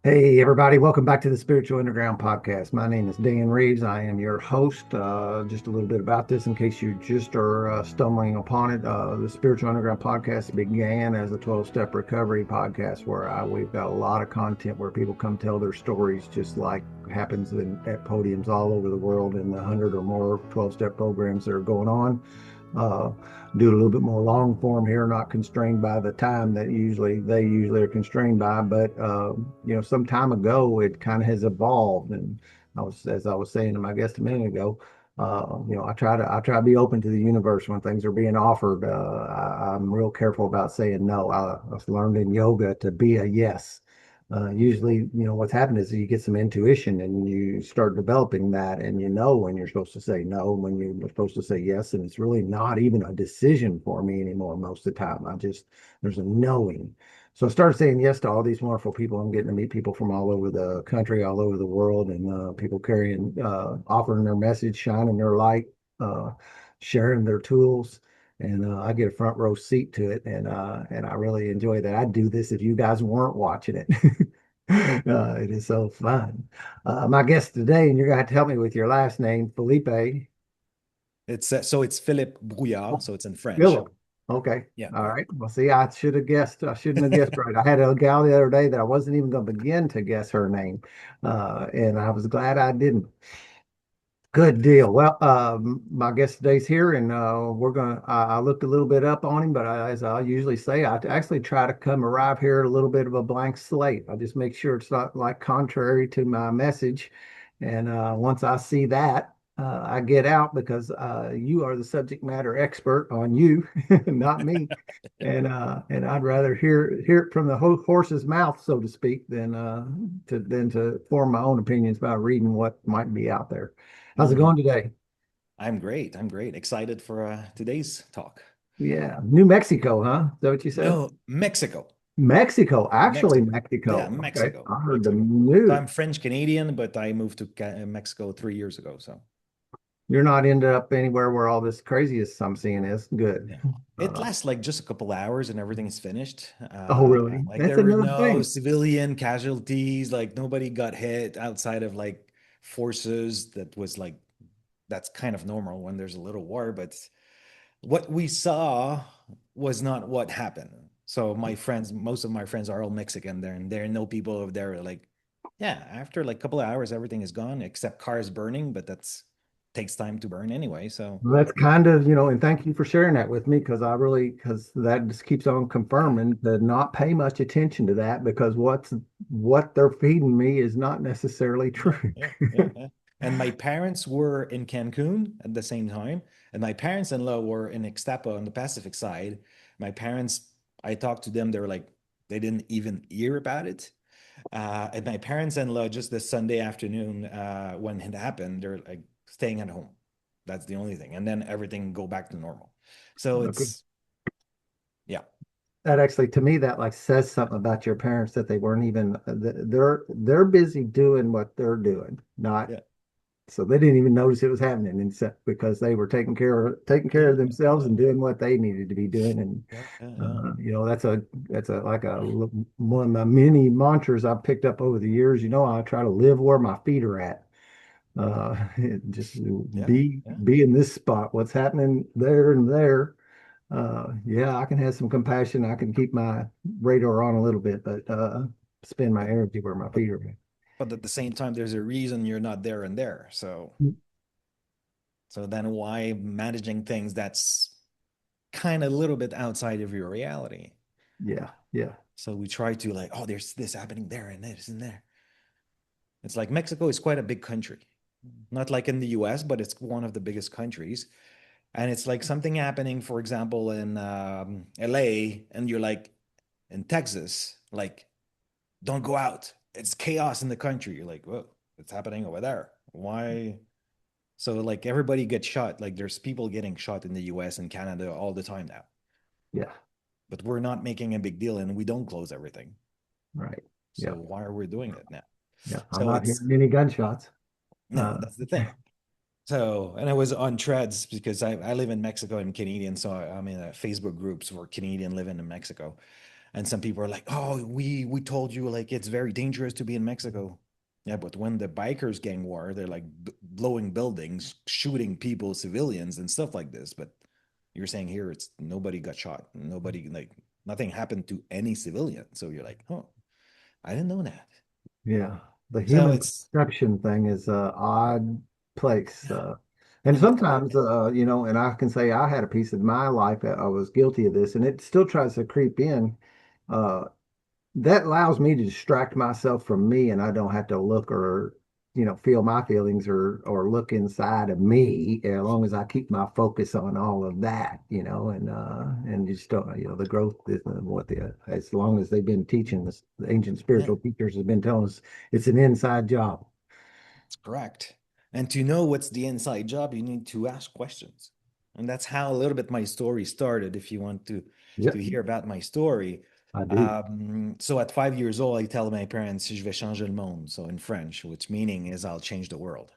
Hey, everybody, welcome back to the Spiritual Underground Podcast. My name is Dan Reeves. I am your host. Just a little bit about this in case you just are stumbling upon it. The Spiritual Underground Podcast began as a 12-step recovery podcast where we've got a lot of content where people come tell their stories, just like happens at podiums all over the world in the 100 or more 12-step programs that are going on. Uh, do it a little bit more long form here, not constrained by the time that they usually are constrained by. But some time ago, it kind of has evolved, and as I was saying to my guest a minute ago, I try to be open to the universe when things are being offered. I'm real careful about saying no. I've learned in yoga to be a yes. Usually, what's happened is you get some intuition and you start developing that, and you know when you're supposed to say no, when you're supposed to say yes, and it's really not even a decision for me anymore most of the time. There's a knowing. So I started saying yes to all these wonderful people. I'm getting to meet people from all over the country, all over the world, and people offering their message, shining their light, uh, sharing their tools, and I get a front row seat to it, and I really enjoy that. I'd do this if you guys weren't watching it. It is so fun. My guest today, and you're gonna have to help me with your last name, Felipe. It's Philippe Brouillard, so it's in French. Philip. Okay. Yeah, All yeah. right. Well, see, I should have guessed. I shouldn't have guessed right. I had a gal the other day that I wasn't even going to begin to guess her name, and I was glad I didn't. Good deal. Well, my guest today's here, and I looked a little bit up on him, but as I usually say, I actually try to arrive here a little bit of a blank slate. I just make sure it's not like contrary to my message, and once I see that, I get out because you are the subject matter expert on you, not me, and I'd rather hear it from the horse's mouth, so to speak, than to form my own opinions by reading what might be out there. How's it Mhm. going today? I'm great. I'm great. Excited for today's talk. Yeah, New Mexico, huh? Is that what you said? No, Mexico. Mexico, actually Mexico. Yeah, Mexico. Okay, Mexico. I heard the Mexico. So news. I'm French Canadian, but I moved to Mexico 3 years ago. So You're not ended up anywhere where all this craziest I'm seeing is. Good. yeah, it Uh, lasts like just a couple hours and everything's finished. oh, really? Like That's there were another no thing. civilian casualties. Like nobody got hit outside of like forces. That's kind of normal when there's a little war, but what we saw was not what happened. So my friends, most of my friends are all Mexican there, and there are no people over there. Like, yeah, after like a couple of hours, everything is gone except cars burning, but that's takes time to burn anyway. So Well, that's kind of, and thank you for sharing that with me because that just keeps on confirming to not pay much attention to that because what they're feeding me is not necessarily yeah, true. yeah, yeah, yeah. And my parents were in Cancun at the same time, and my parents-in-law were in Ixtapa on the Pacific side. My parents, I talked to them, they were like, they didn't even hear about it. And my parents-in-law just this Sunday afternoon, when it happened, they're like staying at home. That's the only thing, and then everything go back to normal. So Okay. it's yeah, That actually, to me, that like says something about your parents that they weren't even they're busy doing what they're doing, not yeah, so they didn't even notice it was happening, and because they were taking care of yeah, themselves yeah, and doing what they needed to be doing, and yeah, yeah, yeah. that's a like one of my many mantras I've picked up over the years. I try to live where my feet are at. Uh, just Yeah, be in this spot. What's happening there and there. Yeah, I can have some compassion. I can keep my radar on a little bit, but spend my but energy where my but feet are at. but at the same time, there's a reason you're not there and there. So then why managing things that's kind of a little bit outside of your reality? Yeah, yeah, So we try to like, oh, there's this happening there and this and there. It's like Mexico is quite a big country, not like in the US, but it's one of the biggest countries. And it's like something happening, for example, in LA, and you're like in Texas, like, don't go out. It's chaos in the country. You're like, whoa, it's happening over there. Why? So, like, everybody gets shot. Like, there's people getting shot in the US and Canada all the time now. yeah. But we're not making a big deal and we don't close everything. Right. So, Yeah, why are we doing it now? yeah. I'm So, not it's hearing any gunshots. no, Uh, that's the thing. So, and I was on Treads because I live in Mexico. I'm Canadian. So I'm in a Facebook groups for Canadian living in Mexico. And some people are like, "Oh, we told you like it's very dangerous to be in Mexico." Yeah, but when the bikers gang war, they're like blowing buildings, shooting people, civilians, and stuff like this. But you're saying here it's nobody got shot, nobody like nothing happened to any civilian. So you're like, "Oh, I didn't know that." Yeah, the So human it's perception thing is a odd place. And and sometimes, and I can say I had a piece of my life that I was guilty of this, and it still tries to creep in. Uh, that allows me to distract myself from me, and I don't have to look or feel my feelings or look inside of me, as long as I keep my focus on all of that, and just don't, the growth is what the as long as they've been teaching us, the ancient yeah, spiritual teachers have been telling us it's an inside job. it's correct. And to know what's the inside job, you need to ask questions. And that's how a little bit my story started. If you want to Yep, hear about my story. I do. So at 5 years old, I tell my parents, je vais changer le monde. So in French, which meaning is I'll change the world.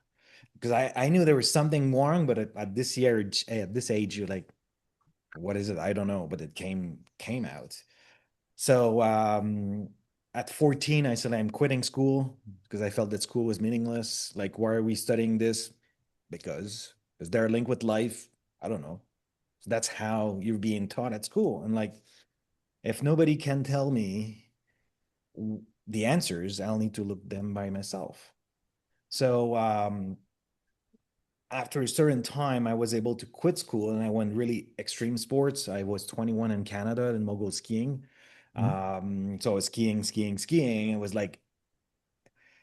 Because I knew there was something wrong, but at this year, at this age, you're like, what is it? I don't know, but it came out. So at 14, I said I'm quitting school because I felt that school was meaningless. Like, why are we studying this? Because is there a link with life? I don't know. That's how you're being taught at school. And like, if nobody can tell me the answers, I'll need to look them by myself. So after a certain time, I was able to quit school and I went really extreme sports. I was 21 in Canada and mogul skiing. So I was skiing, skiing, skiing. It was like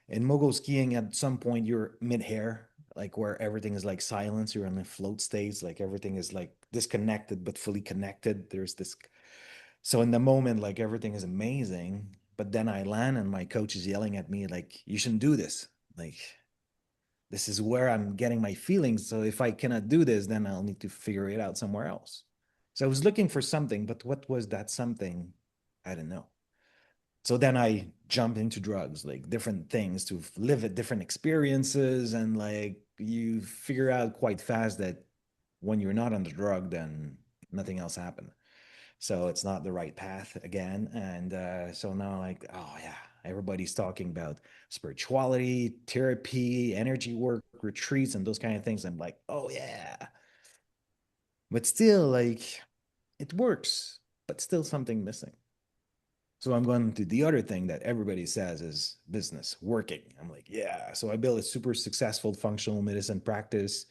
in mogul skiing, at some point, you're mid-air, like where everything is like silence. You're in the float states, like everything is like disconnected but fully connected. There's this. So in the moment, like everything is amazing. But then I land and my coach is yelling at me, like, you shouldn't do this. Like, this is where I'm getting my feelings. So if I cannot do this, then I'll need to figure it out somewhere else. So I was looking for something, but what was that something? I don't know. So then I jumped into drugs, like different things to live at different experiences. And like you figure out quite fast that when you're not on the drug, then nothing else happened. So it's not the right path again. And so now, like, oh, yeah, everybody's talking about spirituality, therapy, energy work, retreats, and those kind of things. I'm like, oh, yeah. But still, like, it works, but still something missing. So I'm going to the other thing that everybody says is business, working. I'm like, yeah. So I built a super successful functional medicine practice.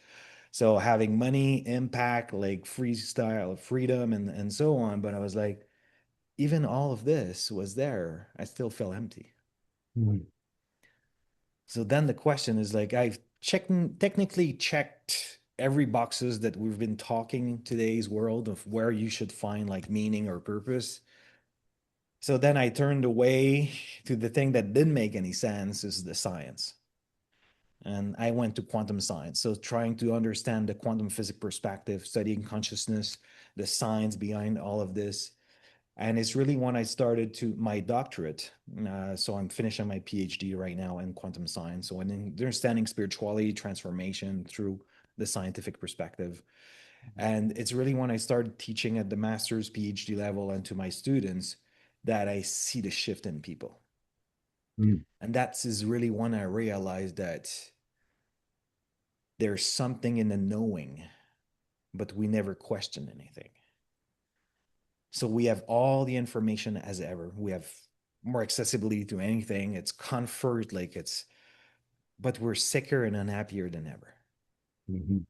So having money, impact, like freestyle, freedom, and so on. But I was like, even all of this was there, I still felt empty. Mhm. So then the question is like, I've technically checked every boxes that we've been talking in today's world of where you should find like meaning or purpose. So then I turned away to the thing that didn't make any sense is the science. And I went to quantum science. So trying to understand the quantum physics perspective, studying consciousness, the science behind all of this. And it's really when I started to my doctorate. So I'm finishing my PhD right now in quantum science. So in understanding spirituality, transformation through the scientific perspective. And it's really when I started teaching at the master's PhD level and to my students that I see the shift in people. Mhm. And that's is really when I realized that there's something in the knowing, but we never question anything. So we have all the information as ever. We have more accessibility to anything. It's comfort, like it's, but we're sicker and unhappier than ever. Mhm.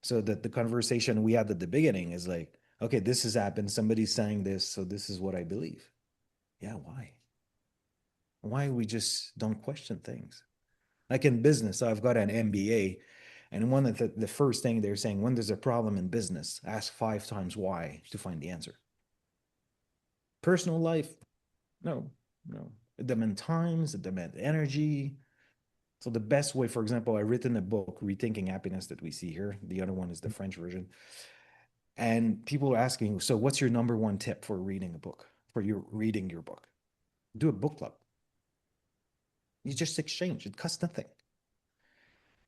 So that the conversation we had at the beginning is like, okay, this has happened. Somebody's saying this, so this is what I believe. Yeah, why? Why we just don't question things? Like in business, I've got an MBA, and one of the first thing they're saying when there's a problem in business, ask 5 times why to find the answer. Personal life, no, no. It demands times, it demands energy. So the best way, for example, I written a book, Rethinking Happiness, that we see here. The other one is the French version. And people are asking, so what's your number one tip for reading a book, for you reading your book? Do a book club. You just exchange. It costs nothing.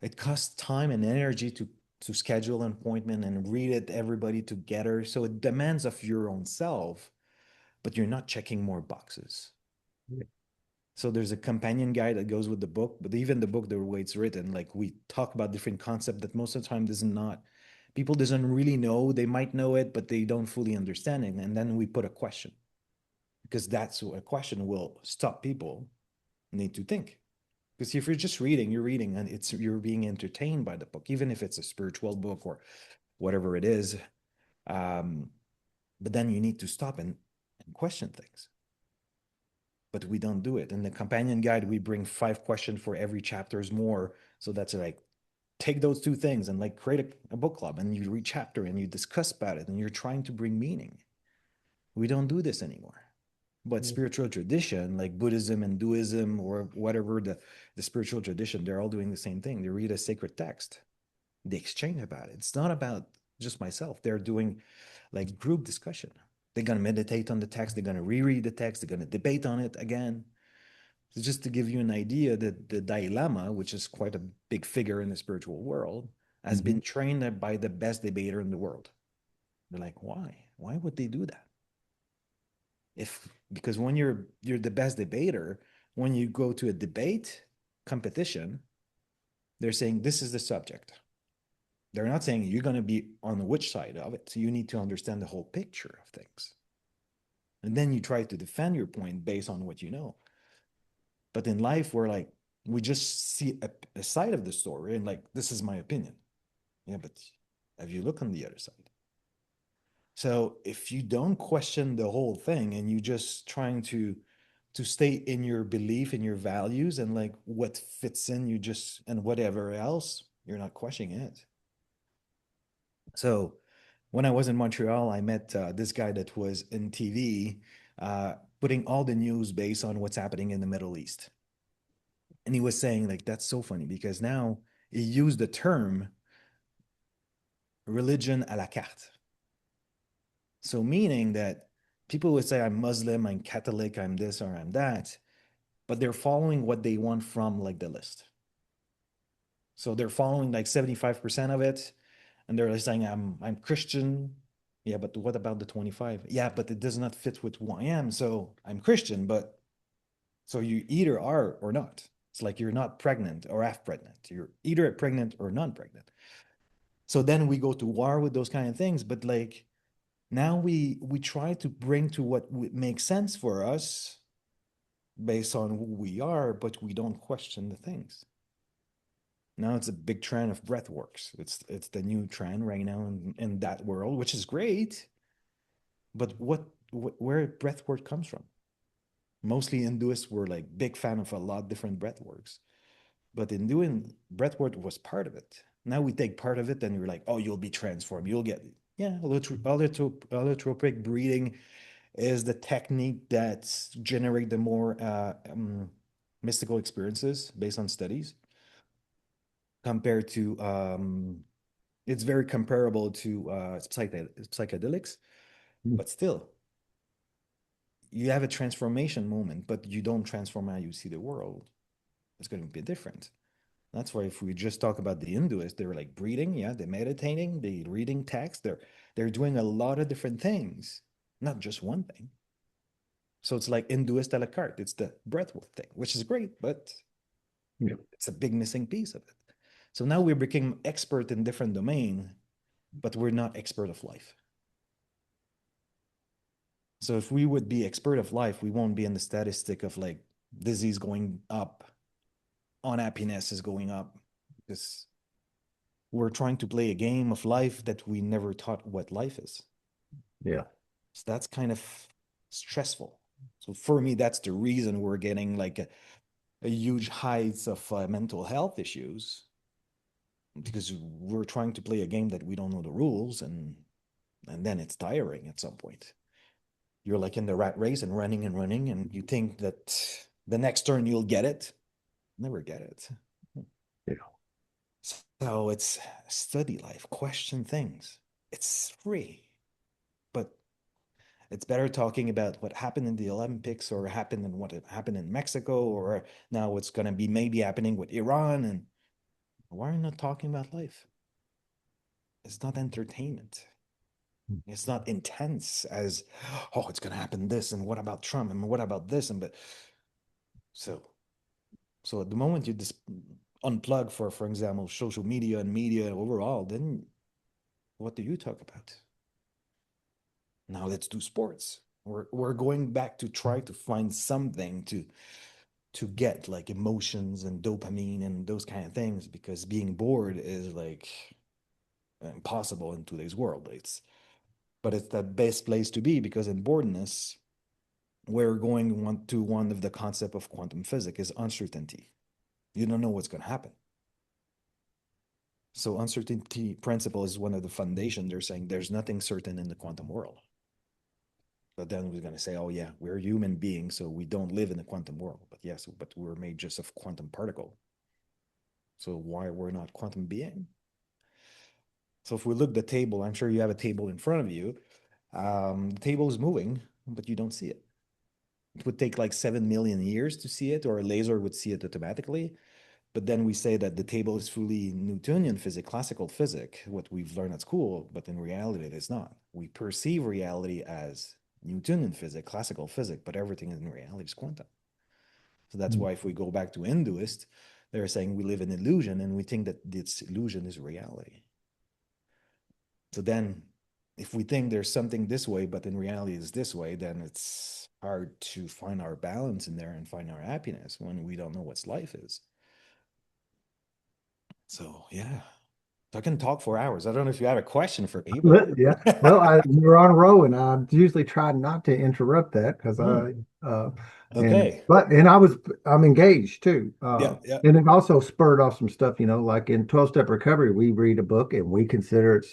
It costs time and energy to schedule an appointment and read it everybody together. So it demands of your own self. but you're not checking more boxes. Yeah. So there's a companion guide that goes with the book, but even the book, the way it's written, like we talk about different concepts that most of the time does not, people doesn't really know. They might know it, but they don't fully understand it. And then we put a question, because that's what a question will stop people need to think. Because if you're just reading, you're reading and you're being entertained by the book, even if it's a spiritual book or whatever it is. Um, but then you need to stop and question things. But we don't do it. In the companion guide, we bring 5 questions for every chapters more. So that's like, take those 2 things and like create a book club and you read chapter and you discuss about it and you're trying to bring meaning. We don't do this anymore. But Yeah. spiritual tradition, like Buddhism and Hinduism or whatever the spiritual tradition, they're all doing the same thing. They read a sacred text, they exchange about it. It's not about just myself. They're doing like group discussion. They're going to meditate on the text, they're going to reread the text, they're going to debate on it again. So just to give you an idea, that the Dalai Lama, which is quite a big figure in the spiritual world, has Mhm. been trained by the best debater in the world. They're like, why? Why would they do that? If because when you're the best debater, when you go to a debate competition, they're saying this is the subject. They're not saying you're going to be on which side of it. So you need to understand the whole picture of things. And then you try to defend your point based on what you know. But in life, we're like, we just see a side of the story and like, this is my opinion. Yeah, but have you looked on the other side? So if you don't question the whole thing and you just trying to stay in your belief in your values and like what fits in you just and whatever else, you're not questioning it. So when I was in Montreal, I met this guy that was in TV, putting all the news based on what's happening in the Middle East. And he was saying, like, that's so funny because now he used the term religion à la carte. So, meaning that people would say, I'm Muslim, I'm Catholic, I'm this or I'm that, but they're following what they want from like the list. So they're following like 75% of it, and they're saying, I'm Christian. Yeah, but what about the 25? Yeah, but it does not fit with who I am. So I'm Christian, but so you either are or not. It's like you're not pregnant or half pregnant. You're either pregnant or non-pregnant. So then we go to war with those kind of things. But like now we try to bring to what makes sense for us based on who we are, but we don't question the things. Now it's a big trend of breath works. It's the new trend right now in that world, which is great. But where breath work comes from? Mostly Hinduists were like big fan of a lot of different breath works. But in doing breathwork was part of it. Now we take part of it and you're like, oh, you'll be transformed. You'll get, yeah, allotropic breathing is the technique that generate the more mystical experiences based on studies compared to, it's very comparable to psychedelics, Mhm. but still, you have a transformation moment, but you don't transform how you see the world. It's going to be different. That's why if we just talk about the Hinduists, they're like breathing, yeah, they're meditating, they're reading text, they're doing a lot of different things, not just one thing. So it's like Hinduist a la carte. It's the breathwork thing, which is great, but Yeah. it's a big missing piece of it. So now we became expert in different domain, but we're not expert of life. So if we would be expert of life, we won't be in the statistic of like disease going up, unhappiness is going up, because we're trying to play a game of life that we never taught what life is. Yeah. So that's kind of stressful. So for me, that's the reason we're getting like a huge heights of mental health issues because we're trying to play a game that we don't know the rules, and then it's tiring at some point. You're like in the rat race and running, and you think that the next turn you'll get it, never get it. Yeah. So it's study life, question things. It's free, but it's better talking about what happened in the Olympics or happened in what happened in Mexico or now what's going to be maybe happening with Iran. And why are you not talking about life? It's not entertainment. It's not intense as, oh, it's going to happen this, and what about Trump, and what about this, and but so so at the moment you just unplug for example, social media and media overall, then what do you talk about? Now let's do sports. We're going back to try to find something to get like emotions and dopamine and those kind of things, because being bored is like impossible in today's world. But it's the best place to be, because in boredness we're going to one of the concept of quantum physics is uncertainty. You don't know what's going to happen. So uncertainty principle is one of the foundation. They're saying there's nothing certain in the quantum world. But then we're going to say, oh yeah, we're human beings, so we don't live in the quantum world. But yes, but we're made just of quantum particle. So why we're not quantum being? So if we look at the table, I'm sure you have a table in front of you. The table is moving, but you don't see it. It would take like 7 million years to see it, or a laser would see it automatically. But then we say that the table is fully Newtonian physics, classical physics, what we've learned at school, but in reality, it is not. We perceive reality as Newtonian physics, classical physics, but everything in reality is quantum. So that's why if we go back to Hinduist, they're saying we live in illusion and we think that this illusion is reality. So then if we think there's something this way, but in reality it's this way, then it's hard to find our balance in there and find our happiness when we don't know what life is. So yeah, so I can talk for hours. I don't know if you have a question for me, but Yeah. Well, you're on a roll, and I usually try not to interrupt that because uh, okay. I'm engaged too. Yeah, yeah, And it also spurred off some stuff, like in 12-step recovery, we read a book and we consider it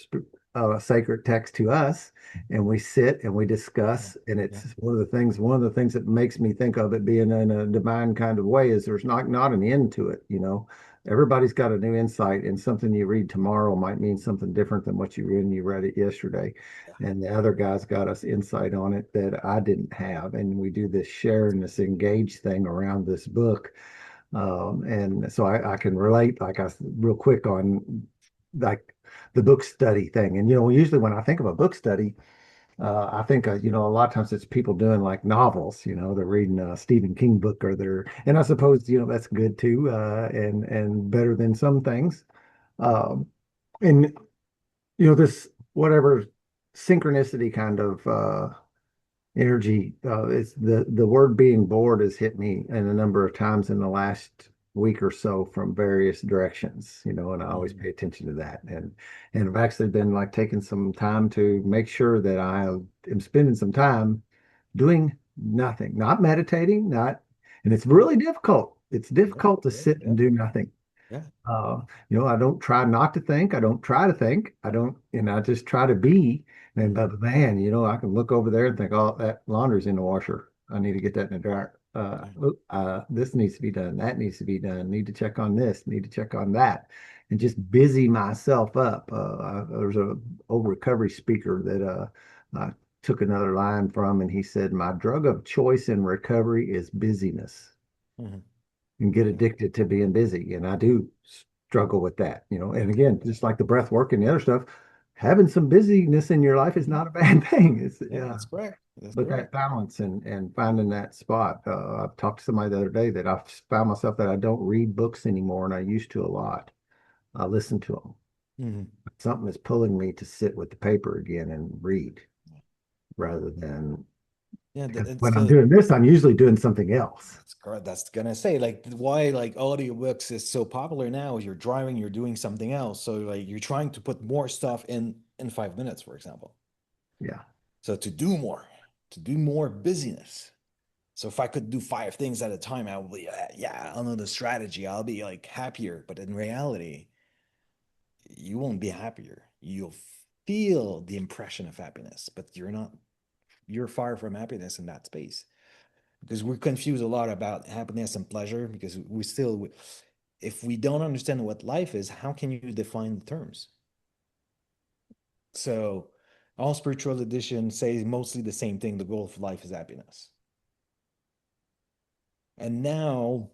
a sacred text to us, and we sit and we yeah, discuss. And yeah, it's one of the things that makes me think of it being in a divine kind of way is there's not an end to it. Everybody's got a new insight, and something you read tomorrow might mean something different than what you read it yesterday. yeah. And the other guys got us insight on it that I didn't have. And we do this share and this engage thing around this book. And so I can relate, like real quick on like the book study thing. And usually when I think of a book study, I think a lot of times it's people doing like novels. They're reading a Stephen King book, and I suppose that's good too, and better than some things. Um, and this whatever synchronicity kind of energy. It's the word being bored has hit me in a number of times in the last week or so from various directions, and I always Mhm. pay attention to that. And I've actually been like taking some time to make sure that I am spending some time doing nothing, not meditating, and it's really difficult. It's Yeah, difficult to yeah, sit yeah, and do nothing. yeah. Uh, I don't try not to think. I don't try to think. I don't, and I just try to be. And Mhm. but man, I can look over there and think, oh, that laundry's in the washer. I need to get that in the dryer. Yeah. This needs to be done. That needs to be done. Need to check on this. Need to check on that, and just busy myself up. There's a old recovery speaker that I took another line from, and he said, "My drug of choice in recovery is busyness." Mhm. And get Yeah, addicted to being busy. And I do struggle with that. And again, just like the breath work and the other stuff, having some busyness in your life is mhm. not a bad thing. It's Yeah, that's correct. That's but that correct. balance and finding that spot. I've talked to somebody the other day that I've found myself that I don't read books anymore, and I used to a lot. I listen to them. Mhm. Something is pulling me to sit with the paper again and read rather than Yeah, because it's when I'm doing this, I'm usually doing something else. that's correct. That's gonna say like why like audiobooks is so popular now is you're driving, you're doing something else. So like you're trying to put more stuff in 5 minutes, for example. Yeah. So to do more busyness. So if I could do five things at a time, I would be yeah, I'll know the strategy. I'll be like happier. But in reality, you won't be happier. You'll feel the impression of happiness, but you're far from happiness in that space. Because we confuse a lot about happiness and pleasure because we still if we don't understand what life is, how can you define the terms? So all spiritual edition say mostly the same thing. The goal of life is happiness. And now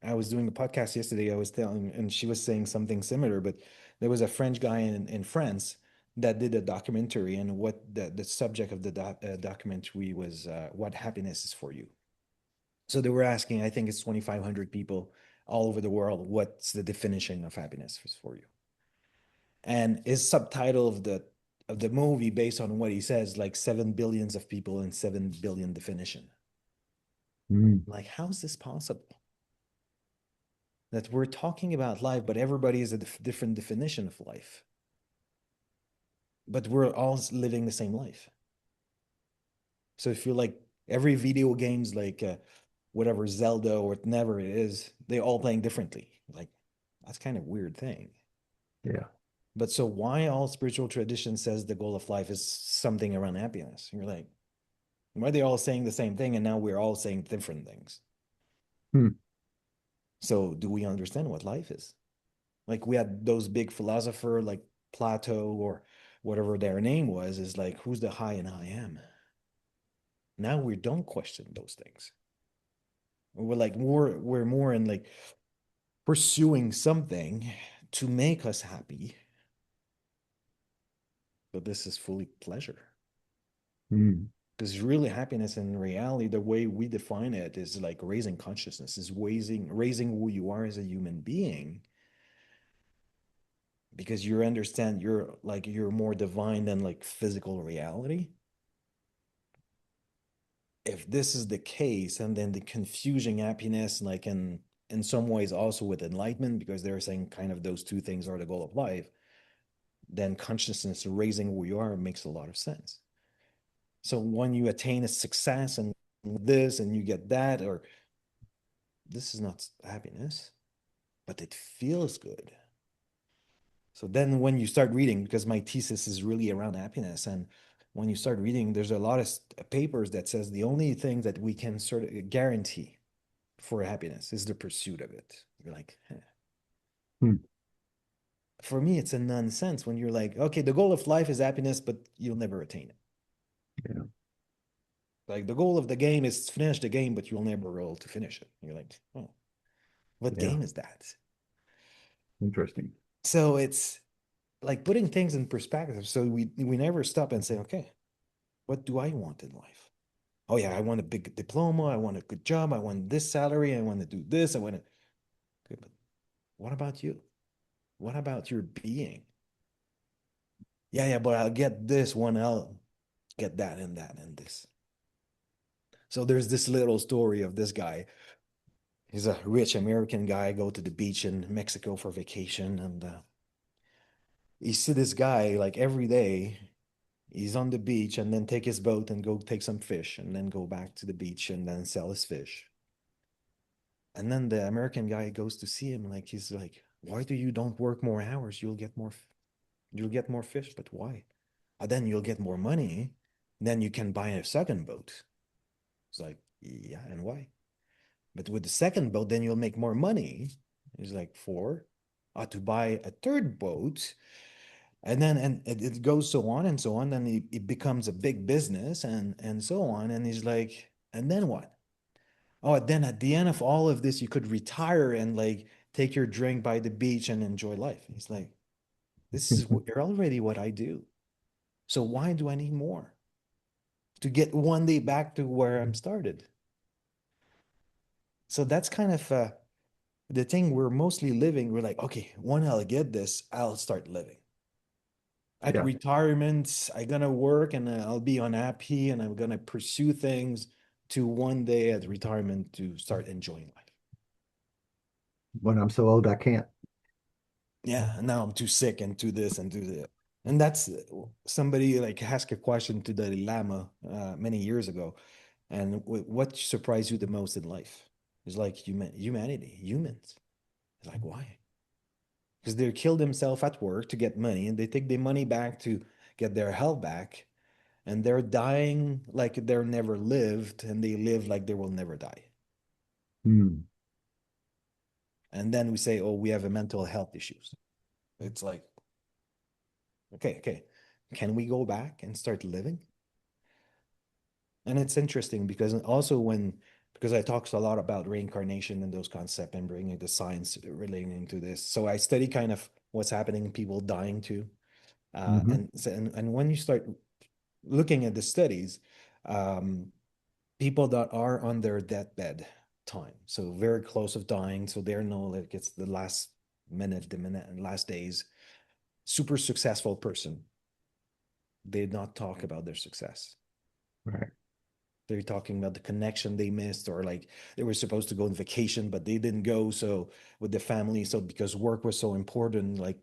I was doing a podcast yesterday. I was telling, and she was saying something similar, but there was a French guy in France that did a documentary, and what the subject of the documentary was, what happiness is for you. So they were asking, I think it's 2,500 people all over the world, what's the definition of happiness for you? And his subtitle of the movie, based on what he says, like 7 billions of people and 7 billion definition. Mm. Like, how is this possible? That we're talking about life, but everybody has a different definition of life. But we're all living the same life. So if you're like every video game's like whatever Zelda or whatever it is, they all playing differently. Like that's kind of weird thing. Yeah. But so why all spiritual tradition says the goal of life is something around happiness? You're like, why are they all saying the same thing and now we're all saying different things? Hmm. So do we understand what life is? Like we had those big philosopher like Plato or whatever their name was, is like, who's the I and I am? Now we don't question those things. We're like we're more in like pursuing something to make us happy, but this is fully pleasure. Hmm. Because really happiness in reality, the way we define it is like raising consciousness, is raising who you are as a human being. Because you understand you're more divine than like physical reality. If this is the case, and then the confusing happiness, like in some ways also with enlightenment, because they're saying kind of those two things are the goal of life, then consciousness raising who you are makes a lot of sense. So when you attain a success and this and you get that, or this is not happiness, but it feels good. So then when you start reading, because my thesis is really around happiness, and when you start reading, there's a lot of papers that says the only thing that we can sort of guarantee for happiness is the pursuit of it. You're like, eh. Hmm. For me, it's a nonsense when you're like, okay, the goal of life is happiness, but you'll never attain it. Yeah. Like the goal of the game is to finish the game, but you'll never roll to finish it. You're like, oh, what Yeah. game is that? Interesting. So it's like putting things in perspective. So we never stop and say, okay, what do I want in life? Oh yeah, I want a big diploma. I want a good job. I want this salary. I want to do this. I want to. Okay, but what about you? What about your being? Yeah, yeah, but I'll get this one. I'll get that and that and this. So there's this little story of this guy. He's a rich American guy. Go to the beach in Mexico for vacation, and you see this guy like every day. He's on the beach and then take his boat and go take some fish and then go back to the beach and then sell his fish. And then the American guy goes to see him, like he's like, why do you don't work more hours? You'll get more fish, but why? Then you'll get more money. Then you can buy a second boat. It's like, yeah, and why? But with the second boat, then you'll make more money. He's like, for to buy a third boat. And then and it goes so on and so on. Then it becomes a big business and so on. And he's like, and then what? Oh, then at the end of all of this, you could retire and like take your drink by the beach and enjoy life. He's like, this is already what I do. So why do I need more? To get one day back to where I'm started. So that's kind of the thing we're mostly living. We're like, okay, when I'll get this, I'll start living. At Yeah. retirement, I'm gonna work and I'll be unhappy and I'm gonna pursue things to one day at retirement to start enjoying life. When I'm so old, I can't. Yeah, and now I'm too sick and to this and to that. And that's somebody like asked a question to the Lama many years ago. And what surprised you the most in life? It's like humanity, humans. It's like, why? Because they kill themselves at work to get money and they take their money back to get their health back. And they're dying like they're never lived and they live like they will never die. Hmm. And then we say, oh, we have a mental health issues. It's like, okay, okay. Can we go back and start living? And it's interesting because also because I talk a lot about reincarnation and those concepts and bringing the science relating to this. So I study kind of what's happening, people dying too. Hmm. And when you start looking at the studies, um, people that are on their deathbed time, so very close of dying, so they know like it's the last minute, the minute and last days, super successful person, they not talk about their success. Right. They're talking about the connection they missed, or like they were supposed to go on vacation, but they didn't go. So with the family, so because work was so important, like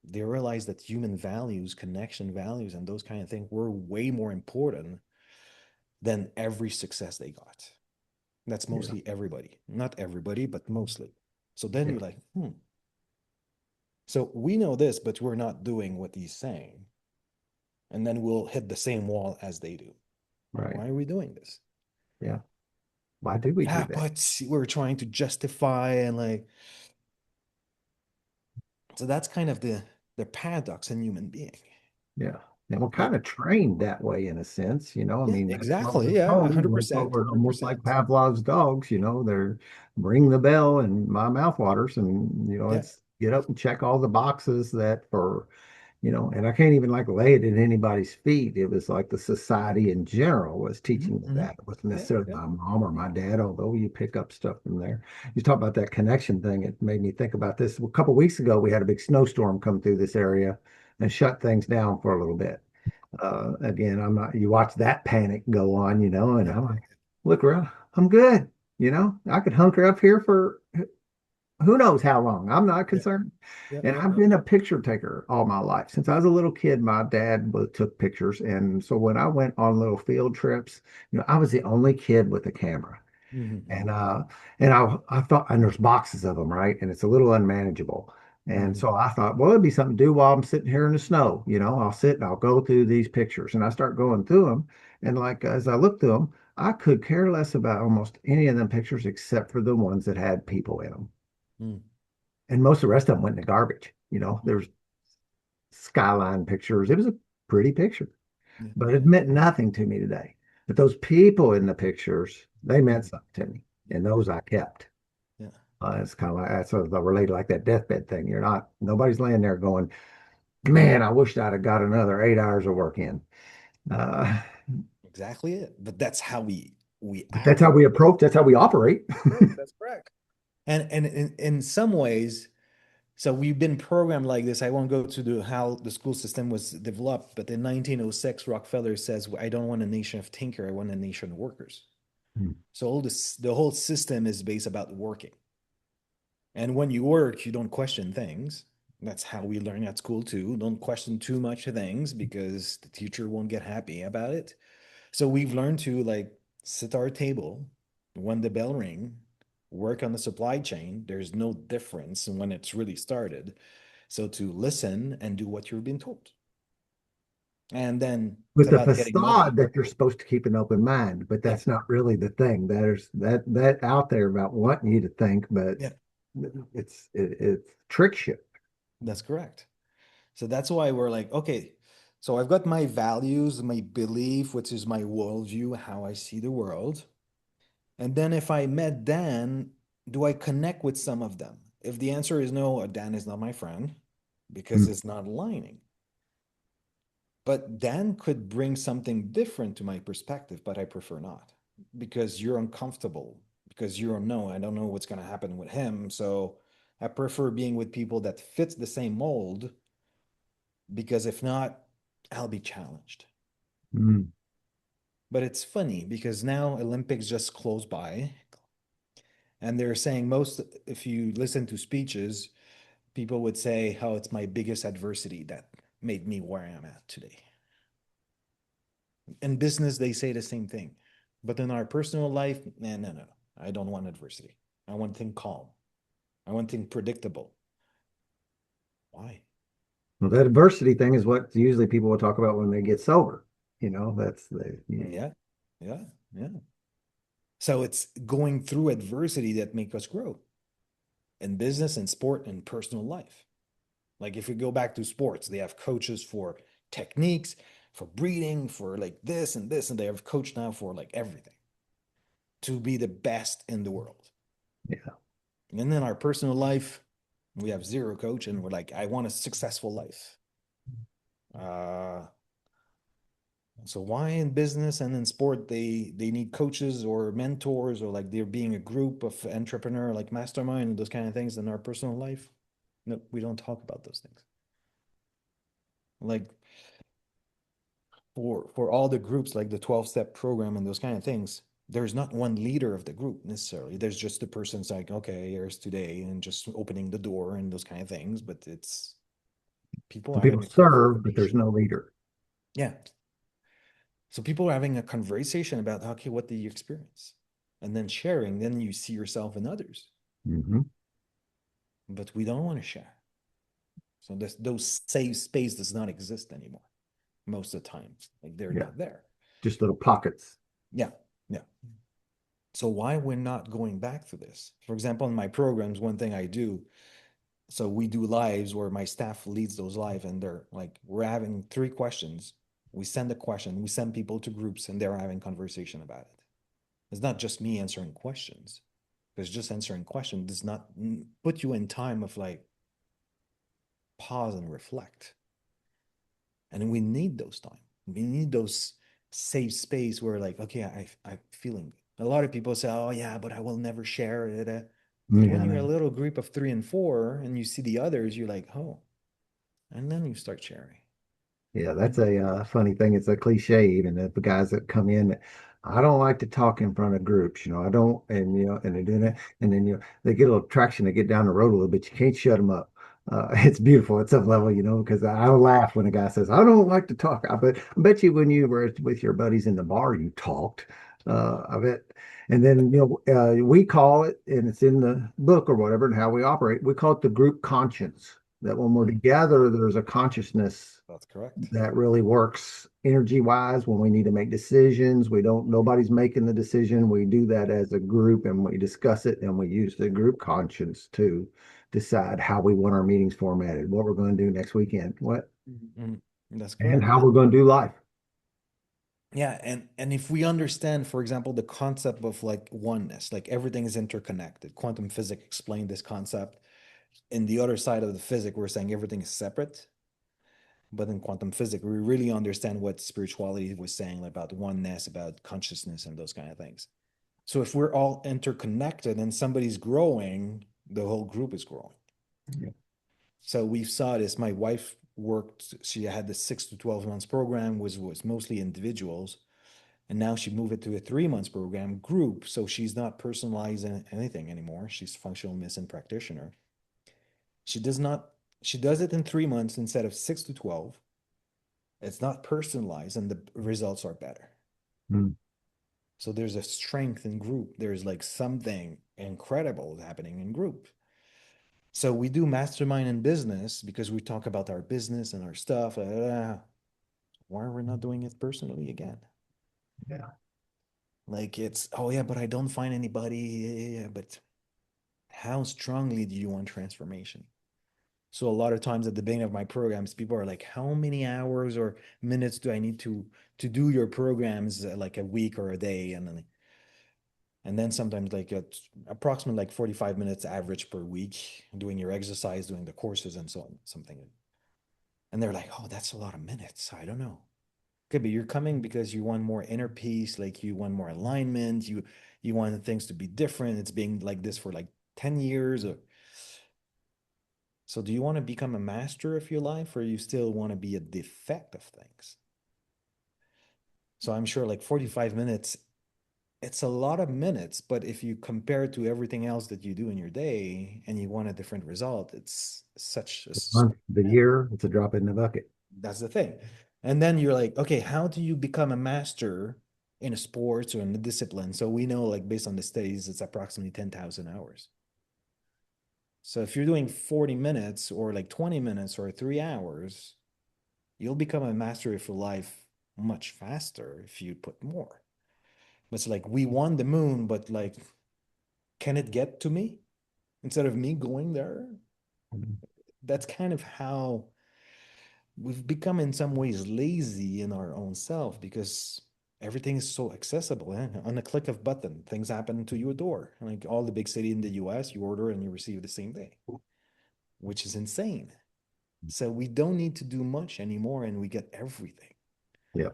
they realized that human values, connection values, and those kind of things were way more important than every success they got. That's Yeah. mostly everybody, not everybody, but mostly. So then Yeah. you're like, so we know this, but we're not doing what he's saying. And then we'll hit the same wall as they do. Right. Why are we doing this? Yeah. Why do we do Ah, that? but we're trying to justify and like, so that's kind of the paradox in human being. Yeah. And we're Like, kind of trained that way in a sense, you know. I yeah, mean, that's what exactly. we're Yeah, told. We're 100%, told we're almost like 100%. Pavlov's dogs, you know, they're ring the bell and my mouth waters and you know, Yeah. it's get up and check all the boxes that for you know, and I can't even like lay it at anybody's feet. It was like the society in general was teaching me that. It wasn't Yeah, necessarily yeah. my mom or my dad, although you pick up stuff from there. You talk about that connection thing. It made me think about this. A couple of weeks ago, we had a big snowstorm come through this area and shut things down for a little bit. Again, I'm not, you watch that panic go on, you know, and Yeah. I'm like, look around, I'm good. You know, I could hunker up here for who knows how long. I'm not Yeah. concerned. Yeah. And I've been a picture taker all my life. Since I was a little kid, my dad took pictures. And so when I went on little field trips, you know, I was the only kid with a camera. And Mm-hmm. uh and I thought and there's boxes of them, right? And it's a little unmanageable. And Mm-hmm. so I thought, well, it'd be something to do while I'm sitting here in the snow. You know, I'll sit and I'll go through these pictures. And I start going through them. And like as I look through them, I could care less about almost any of them pictures except for the ones that had people in them. Mm-hmm. And most of the rest of them went in the garbage. You know, there's skyline pictures. It was a pretty picture, Yeah. but Yeah. it meant nothing to me today. But those people in the pictures, they meant Mhm. something to me, and those I kept. Yeah. It's kind of like that's sort of related like that deathbed thing. You're not nobody's laying there going, "Man, I wish I'd have got another 8 hours of work in." Uh, Exactly it. But that's how we but that's act. how we approach. That's how we operate. That's correct. And in some ways, so we've been programmed like this. I won't go to the how the school system was developed, but in 1906, Rockefeller says, "I don't want a nation of tinker. I want a nation of workers." So all this, the whole system is based about working. And when you work, you don't question things. That's how we learn at school too. Don't question too much of things because the teacher won't get happy about it. So we've learned to like sit our table when the bell ring, work on the supply chain. There's no difference in when it's really started. So to listen and do what you're being told. And then it's With the about getting facade money. that you're supposed to keep an open mind, but Yeah. that's not really the thing. There's that out there about wanting you to think, but Yeah. it tricks you. That's correct. So that's why we're like, okay, so I've got my values, my belief, which is my worldview, how I see the world. And then if I met Dan, do I connect with some of them? If the answer is no, Dan is not my friend because Mm, it's not aligning. But Dan could bring something different to my perspective, but I prefer not because you're uncomfortable, because you don't know. I don't know what's going to happen with him. So I prefer being with people that fits the same mold because if not, I'll be challenged. mm. But it's funny because now Olympics just close by and they're saying most, if you listen to speeches, people would say how it's my biggest adversity that made me where I'm at today. In business, they say the same thing. But in our personal life, no, no, no. I don't want adversity. I want things calm. I want things predictable. Why? Well, that adversity thing is what usually people will talk about when they get sober. You know, that's the Yeah, yeah, yeah. So it's going through adversity that make us grow in business and sport and personal life. Like if we go back to sports, they have coaches for techniques, for breathing, for like this, and they have coach now for like everything to be the best in the world. yeah. And then our personal life, we have zero coach, and we're like, I want a successful life. Uh, so why in business and in sport they need coaches or mentors, or like they're being a group of entrepreneur like mastermind and those kind of things in our personal life? No, we don't talk about those things. Like for all the groups, like the 12-step program and those kind of things, there's not one leader of the group necessarily. There's just the person's like, okay, here's today, and just opening the door and those kind of things. But it's people So people having a serve, but there's conversation. no leader. Yeah. So people are having a conversation about, okay, what do you experience? And then sharing, then you see yourself in others. Hmm. But we don't want to share. So those safe space does not exist anymore most of the time. Like they're Yeah, not there. just little pockets. Yeah. Yeah. So why we're not going back to this? For example, in my programs, one thing I do, so we do lives where my staff leads those live, and they're like, we're having 3 questions. We send a question, we send people to groups, and they're having conversation about it. It's not just me answering questions, because just answering questions does not put you in time of like pause and reflect. And we need those time. We need those safe space where like, okay, I'm feeling good. A lot of people say, oh yeah, but I will never share it. But when Yeah, you're a little group of 3 and 4 and you see the others, you're like, oh, and then you start sharing. yeah, that's a funny thing. It's a cliche, even the guys that come in. I don't like to talk in front of groups, I don't, and and they do that, and then they get a little traction. They get down the road a little bit. You can't shut them up. It's beautiful at some level, because I laugh when a guy says, "I don't like to talk." I bet you when you were with your buddies in the bar, you talked. I bet, and then we call it, and it's in the book or whatever, and how we operate. We call it the group conscience. That when we're Mm, together, there's a consciousness that's correct. that really works energy wise when we need to make decisions. We don't, nobody's making the decision. We do that as a group and we discuss it and we use the group conscience to decide how we want our meetings formatted, what we're going to do next weekend, what, Mhm. That's and correct. how we're going to do life. Yeah, and if we understand, for example, the concept of like oneness, like everything is interconnected. Quantum physics explained this concept. In the other side of the physics, we're saying everything is separate. But in quantum physics, we really understand what spirituality was saying about oneness, about consciousness, and those kind of things. So if we're all interconnected and somebody's growing, the whole group is growing. Yeah. So we saw this. My wife worked, she had the 6 to 12 months program, was mostly individuals. And now she moved it to a 3 months program group. So she's not personalizing anything anymore. She's functional medicine practitioner. She does not, she does it in 3 months instead of 6 to 12. It's not personalized and the results are better. Mm. So there's a strength in group. There's like something incredible happening in group. So we do mastermind in business because we talk about our business and our stuff. Why are we not doing it personally again? Yeah. Like it's, oh yeah, but I don't find anybody. Yeah, but how strongly do you want transformation? So a lot of times at the beginning of my programs, people are like, how many hours or minutes do I need to do your programs like a week or a day? And then sometimes like it's approximately like 45 minutes average per week, doing your exercise, doing the courses and so on, something. And they're like, oh, that's a lot of minutes. I don't know. Okay, but you're coming because you want more inner peace, like you want more alignment, you want things to be different. It's being like this for like 10 years. So do you want to become a master of your life, or you still want to be a defect of things? So I'm sure like 45 minutes, it's a lot of minutes, but if you compare it to everything else that you do in your day and you want a different result, it's such a Month, small the amount. year, it's a drop in the bucket. That's the thing. And then you're like, okay, how do you become a master in a sports or in a discipline? So we know, like, based on the studies, it's approximately 10,000 hours. So if you're doing 40 minutes or like 20 minutes or 3 hours, you'll become a master of your life much faster if you put more. But it's like, we won the moon, but like, can it get to me instead of me going there? That's kind of how we've become in some ways lazy in our own self because everything is so accessible. Eh? On a click of button, things happen to your door. Like all the big city in the US, you order and you receive the same day, which is insane. So we don't need to do much anymore and we get everything. Yeah.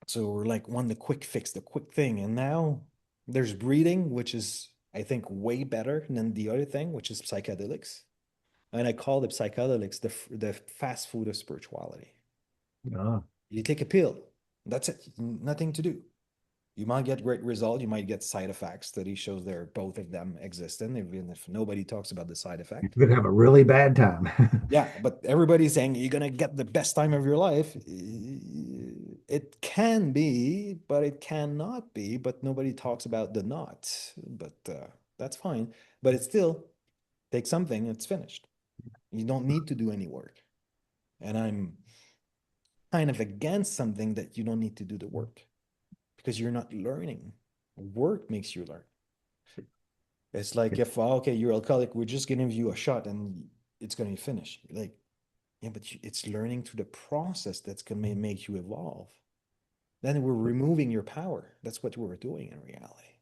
So we're like, want the quick fix, the quick thing. And now there's breathing, which is, I think, way better than the other thing, which is psychedelics. And I call the psychedelics the fast food of spirituality. Ah, You take a pill, that's it, nothing to do. You might get great result, you might get side effects. Study shows there both of them existent, even if nobody talks about the side you effect. could have a really bad time. Yeah, but everybody's saying you're gonna get the best time of your life. It can be, but it cannot be. But nobody talks about the not. But that's fine. But it's still take something. It's finished. You don't need to do any work. And I'm kind of against something that you don't need to do the work because you're not learning. Work makes you learn. It's like if okay, you're alcoholic, we're just gonna give you a shot and it's gonna be finished. Like yeah, but it's learning through the process that's going to make you evolve. Then we're removing your power. That's what we're doing in reality.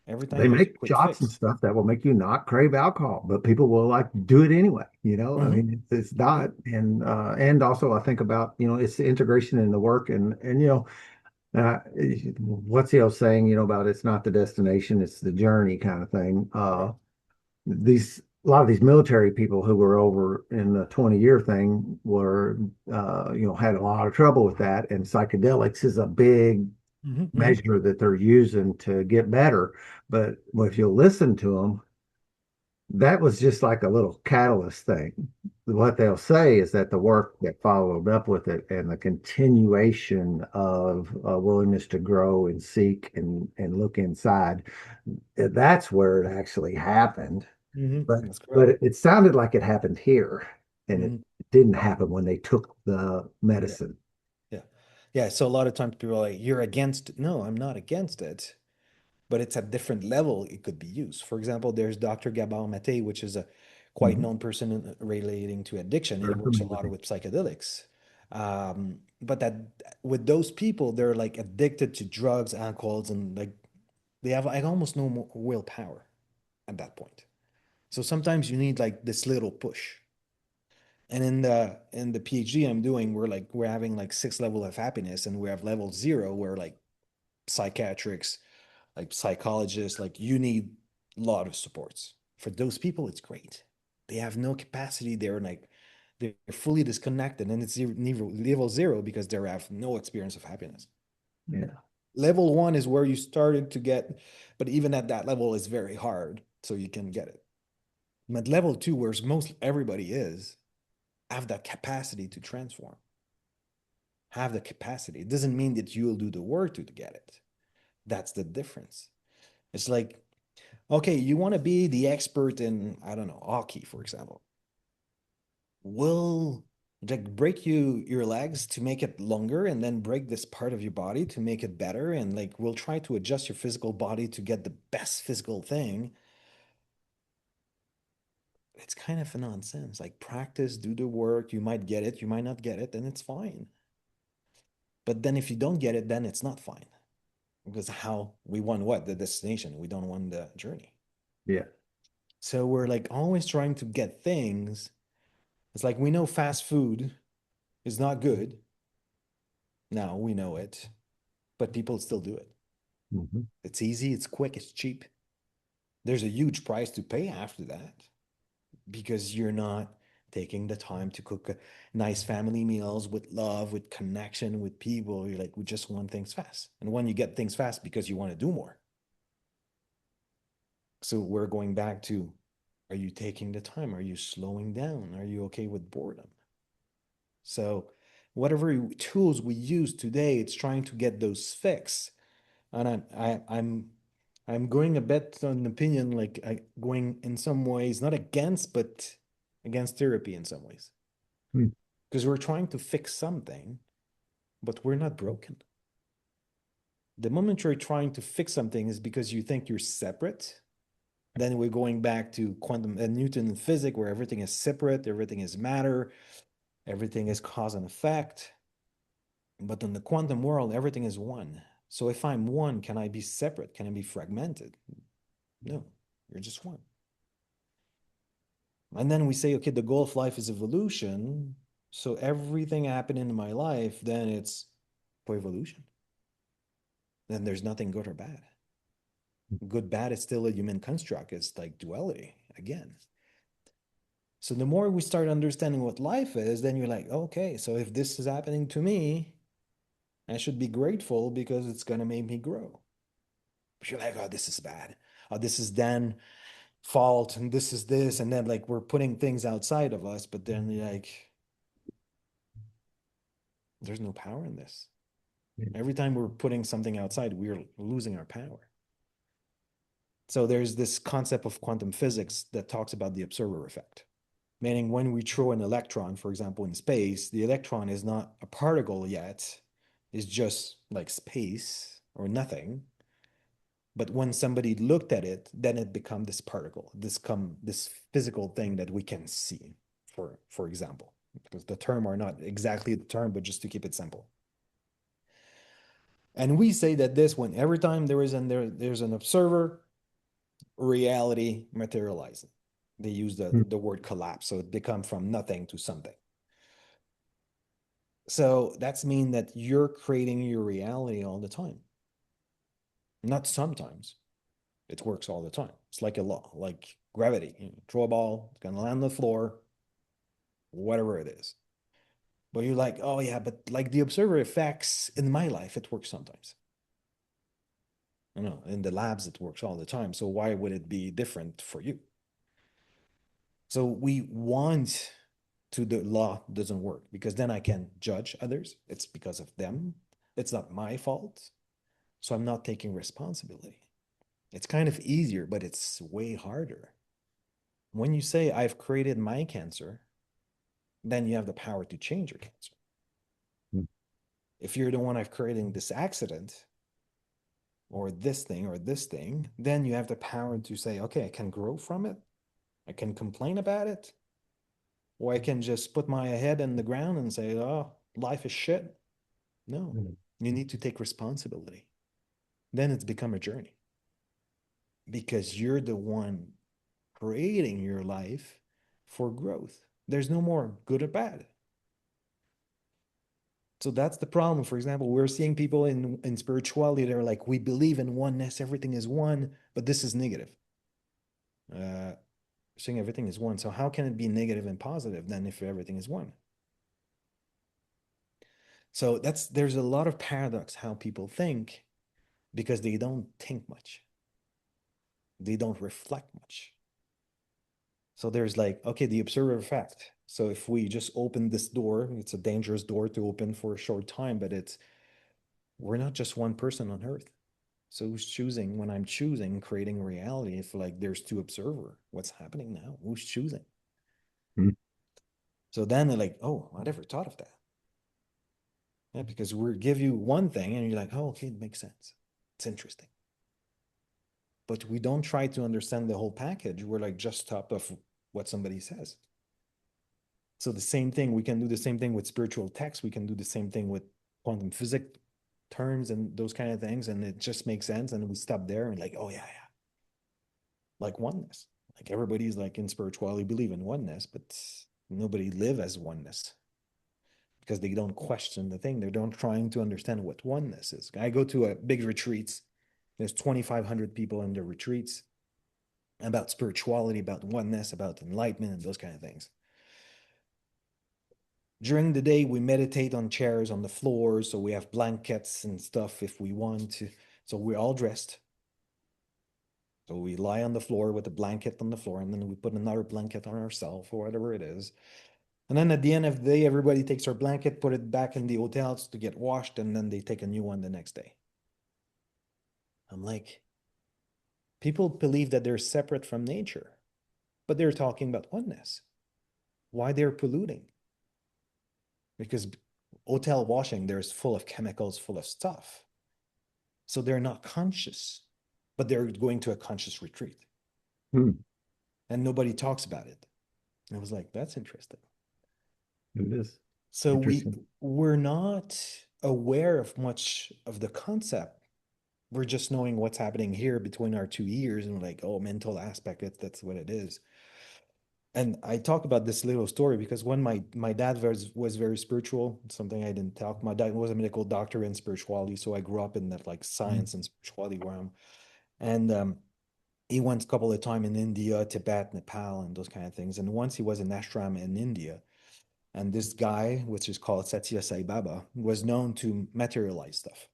Every They time there's a make quick shots and fix. stuff that will make you not crave alcohol, but people will like do it anyway. I Hmm. mean, it's Yeah. not, and also I think about it's the integration in the work, and what's the old saying about it's not the destination, it's the journey kind of thing. Right. These A lot of these military people who were over in the 20-year thing were had a lot of trouble with that, and psychedelics is a big Hmm. Hmm. measure that they're using to get better. But if you listen to them, that was just like a little catalyst thing. What they'll say is that the work that followed up with it and the continuation of willingness to grow and seek and look inside, that's where it actually happened. Hmm. But That's but correct. it sounded like it happened here, and it Hmm. didn't happen when they took the Yeah. medicine. Yeah. Yeah. So a lot of times people are like, you're against it. No, I'm not against it, but it's at different level it could be used. For example, there's Dr. Gabor Mate, which is a quite Mhm. known person relating to addiction. He Very works a familiar with lot it. with psychedelics. But that with those people, they're like addicted to drugs, alcohols, and like they have like almost no more willpower at that point. So sometimes you need like this little push. And in the PhD I'm doing, we're having like 6 level of happiness, and we have level 0 where like psychiatrics, like psychologists, like you need a lot of supports. For those people, it's great. They have no capacity. They're fully disconnected, and it's level 0 because they have no experience of happiness. Yeah. Level 1 is where you started to get, but even at that level, it's very hard, so you can get it. But level 2, where most everybody is, have that capacity to transform. Have the capacity. It doesn't mean that you'll do the work to get it. That's the difference. It's like okay, you want to be the expert in, I don't know, hockey, for example. We'll like break your legs to make it longer and then break this part of your body to make it better. And like we'll try to adjust your physical body to get the best physical thing. It's kind of a nonsense. Like practice, do the work. You might get it, you might not get it, and it's fine. But then if you don't get it, then it's not fine. Because how we want what? The destination. We don't want the journey. Yeah. So we're like always trying to get things. It's like we know fast food is not good. Now we know it, but people still do it. Mhm. It's easy, it's quick, it's cheap. There's a huge price to pay after that because you're not taking the time to cook nice family meals with love, with connection, with people. You're like, we just want things fast. And when you get things fast because you want to do more. So we're going back to are you taking the time? Are you slowing down? Are you okay with boredom? So whatever tools we use today, it's trying to get those fixed. And I'm going a bit on opinion, like going in some ways, not against, but against therapy in some ways. Mm. Because we're trying to fix something, but we're not broken. The moment you're trying to fix something is because you think you're separate. Then we're going back to quantum and Newton and physics, where everything is separate, everything is matter, everything is cause and effect. But in the quantum world, everything is one. So if I'm one, can I be separate? Can I be fragmented? No, you're just one. And then we say, okay, the goal of life is evolution. So everything happening in my life, then it's for evolution. Then there's nothing good or bad. Good, bad is still a human construct. It's like duality again. So the more we start understanding what life is, then you're like, okay, so if this is happening to me, I should be grateful because it's going to make me grow. But you're like, oh, this is bad. Oh, this is then fault, and this is this. And then like we're putting things outside of us, but then you're like, there's no power in this. Every time we're putting something outside, we're losing our power. So there's this concept of quantum physics that talks about the observer effect, meaning when we throw an electron, for example, in space, the electron is not a particle yet, it's just like space or nothing. But when somebody looked at it, then it become this particle, this physical thing that we can see, for example, because the term are not exactly the term, but just to keep it simple. And we say that this, when every time there's an observer, reality materializing. They use the word collapse, so it become from nothing to something. So that's mean that you're creating your reality all the time. Not sometimes. It works all the time. It's like a law, like gravity. You know, throw a ball, it's gonna land on the floor, whatever it is. But you're like, oh yeah, but like the observer effects in my life, it works sometimes. You know, in the labs, it works all the time. So why would it be different for you? So we want to the law doesn't work because then I can judge others. It's because of them. It's not my fault. So I'm not taking responsibility. It's kind of easier, but it's way harder. When you say I've created my cancer, then you have the power to change your cancer. If you're the one I've creating this accident or this thing, then you have the power to say, okay, I can grow from it. I can complain about it. Or I can just put my head in the ground and say, oh, life is shit. No, you need to take responsibility. Then it's become a journey because you're the one creating your life for growth. There's no more good or bad. So that's the problem. For example, we're seeing people in spirituality, they're like, we believe in oneness, everything is one, but this is negative. Saying everything is one. So how can it be negative and positive then if everything is one? So there's a lot of paradox how people think because they don't think much. They don't reflect much. So there's like, okay, the observer effect. So if we just open this door, it's a dangerous door to open for a short time, but we're not just one person on earth. So who's choosing when I'm choosing creating reality? If like there's two observer, what's happening now? Who's choosing? So then they're like, oh, I never thought of that. Yeah, because we give you one thing and you're like, oh, okay, it makes sense. It's interesting. But we don't try to understand the whole package. We're like just top of what somebody says. So the same thing, we can do the same thing with spiritual texts. We can do the same thing with quantum physics terms and those kind of things. And it just makes sense. And we stop there and like, oh yeah, yeah. Like oneness. Like everybody's like in spirituality believe in oneness, but nobody live as oneness because they don't question the thing. They don't trying to understand what oneness is. I go to a big retreats. There's 2,500 people in the retreats about spirituality, about oneness, about enlightenment, and those kind of things. During the day, we meditate on chairs on the floor, so we have blankets and stuff if we want to. So we're all dressed. So we lie on the floor with a blanket on the floor, and then we put another blanket on ourselves or whatever it is. And then at the end of the day, everybody takes their blanket, put it back in the hotels to get washed, and then they take a new one the next day. I'm like, people believe that they're separate from nature, but they're talking about oneness. Why they're polluting? Because hotel washing, there's full of chemicals, full of stuff. So they're not conscious, but they're going to a conscious retreat. And nobody talks about it. I was like, that's interesting. It is. So we're not aware of much of the concept. We're just knowing what's happening here between our two ears and we're like, oh, mental aspect, that's what it is. And I talk about this little story because when my dad was very spiritual, something I didn't talk. My dad was a medical doctor in spirituality, so I grew up in that like Mm. science and spirituality realm. And he went a couple of times in India, Tibet, Nepal, and those kind of things. And once he was in ashram in India, and this guy, which is called Satya Sai Baba, was known to materialize stuff,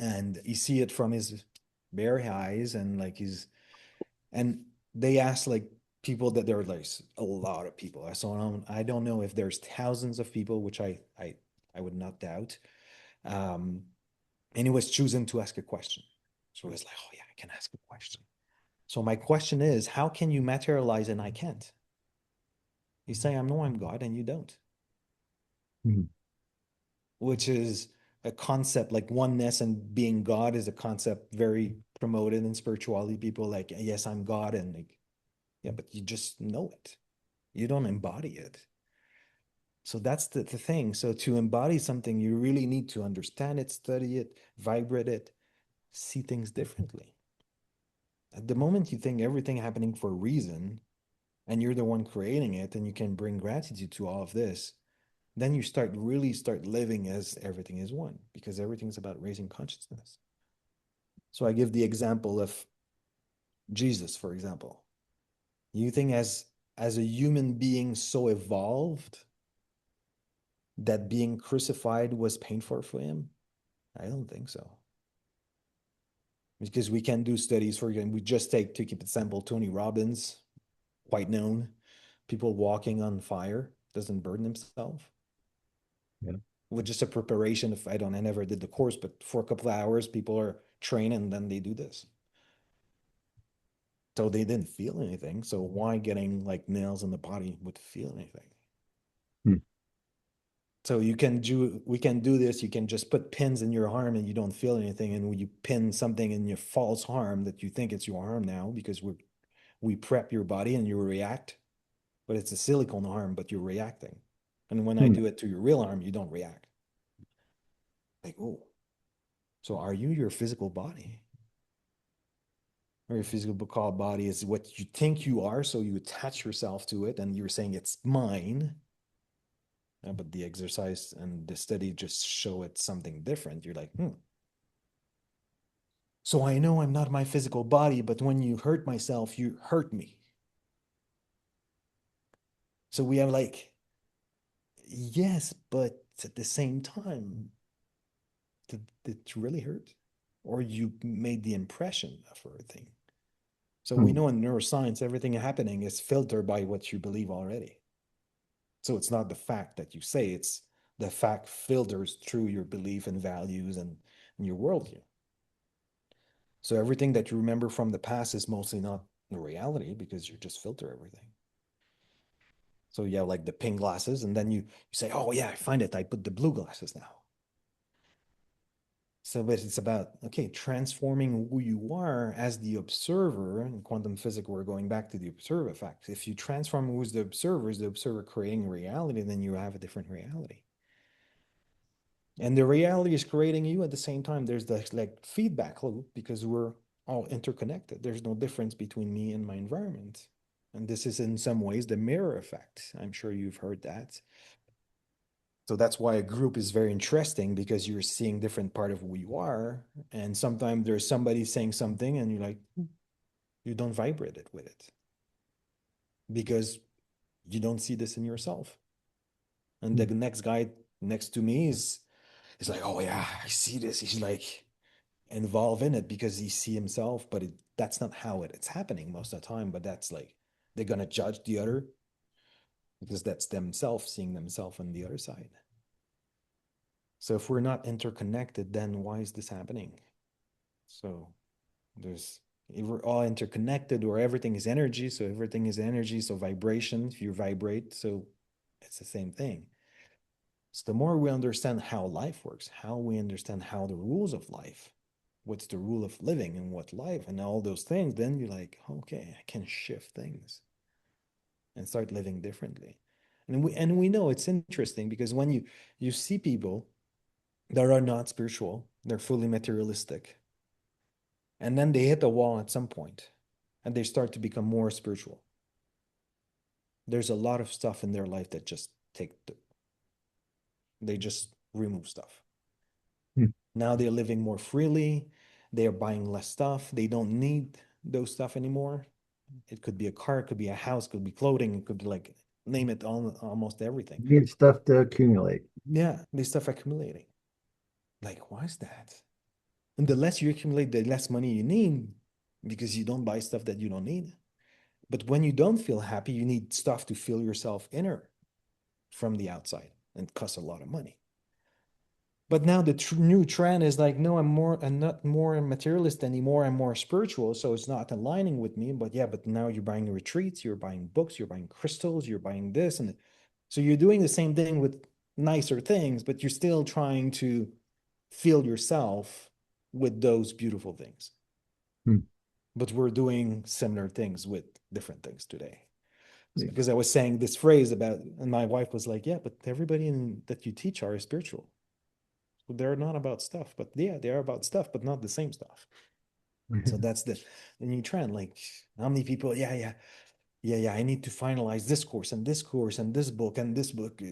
and you see it from his bare eyes, and like he's and they asked like people that there were like a lot of people. I don't know if there's thousands of people, which I would not doubt. Um, and he was choosing to ask a question. So he was like, oh yeah, I can ask a question. So my question is, how can you materialize and I can't? You say, I know I'm God and you don't, Mm. which is a concept like oneness and being God is a concept very promoted in spirituality. People like, yes, I'm God. And like, yeah, but you just know it. You don't embody it. So that's the thing. So to embody something, you really need to understand it, study it, vibrate it, see things differently. At the moment you think everything happening for a reason and you're the one creating it and you can bring gratitude to all of this, then you start living as everything is one because everything's about raising consciousness. So I give the example of Jesus, for example. You think as a human being so evolved that being crucified was painful for him? I don't think so. Because we can do studies for we just take to keep it simple, Tony Robbins, quite known, people walking on fire, doesn't burn himself. Yeah. With just a preparation of I never did the course, but for a couple of hours, people are training and then they do this. So they didn't feel anything. So why getting like nails in the body would feel anything? Mm. So we can do this. You can just put pins in your arm and you don't feel anything. And when you pin something in your false arm that you think it's your arm now, because we prep your body and you react, but it's a silicone arm, but you're reacting. And when I Mm. do it to your real arm, you don't react. Like, oh, so are you your physical body? Or your physical body is what you think you are, so you attach yourself to it and you're saying it's mine. But the exercise and the study just show it something different. You're like, so I know I'm not my physical body, but when you hurt myself, you hurt me. So we have like, yes, but at the same time, did it really hurt? Or you made the impression of everything. So we Mm. know in neuroscience, everything happening is filtered by what you believe already. So it's not the fact that you say, it's the fact filters through your belief and values and your worldview. So everything that you remember from the past is mostly not the reality because you just filter everything. So you have like the pink glasses, and then you say, oh yeah, I find it. I put the blue glasses now. So but it's about, okay, transforming who you are as the observer. In quantum physics, we're going back to the observer effect. If you transform who's the observer, is the observer creating reality, then you have a different reality. And the reality is creating you at the same time. There's the like feedback loop because we're all interconnected. There's no difference between me and my environment. And this is in some ways the mirror effect. I'm sure you've heard that. So that's why a group is very interesting because you're seeing different part of who you are. And sometimes there's somebody saying something and you're like, you don't vibrate it with it because you don't see this in yourself. And the Mm. next guy next to me is like, oh yeah, I see this. He's like involved in it because he see himself, but that's not how it's happening most of the time. But that's like they're gonna judge the other because that's themselves seeing themselves on the other side. So if we're not interconnected, then why is this happening? So there's if we're all interconnected or everything is energy, so everything is energy, so vibration, if you vibrate, so it's the same thing. So the more we understand how life works, how we understand how the rules of life, what's the rule of living and what life and all those things, then you're like, okay, I can shift things and start living differently. And we know it's interesting because when you see people that are not spiritual, they're fully materialistic, and then they hit a wall at some point and they start to become more spiritual. there's a lot of stuff in their life that just they just remove stuff. Hmm. Now they're living more freely. They're buying less stuff. They don't need those stuff anymore. It could be a car, it could be a house, it could be clothing, it could be like name it, almost everything. You need stuff to accumulate. Yeah, they stuff accumulating. Like, why is that? And the less you accumulate, the less money you need because you don't buy stuff that you don't need. But when you don't feel happy, you need stuff to fill yourself inner from the outside and it costs a lot of money. But now the new trend is like, no, I'm not more materialist anymore. I'm more spiritual. So it's not aligning with me. But yeah, but now you're buying retreats, you're buying books, you're buying crystals, you're buying this. And so you're doing the same thing with nicer things, but you're still trying to fill yourself with those beautiful things. Hmm. But we're doing similar things with different things today. So Yeah. because I was saying this phrase about, and my wife was like, yeah, but everybody that you teach are spiritual. They're not about stuff, but yeah, they are about stuff, but not the same stuff. So that's the new trend. Like, how many people? Yeah. I need to finalize this course and this course and this book and this book.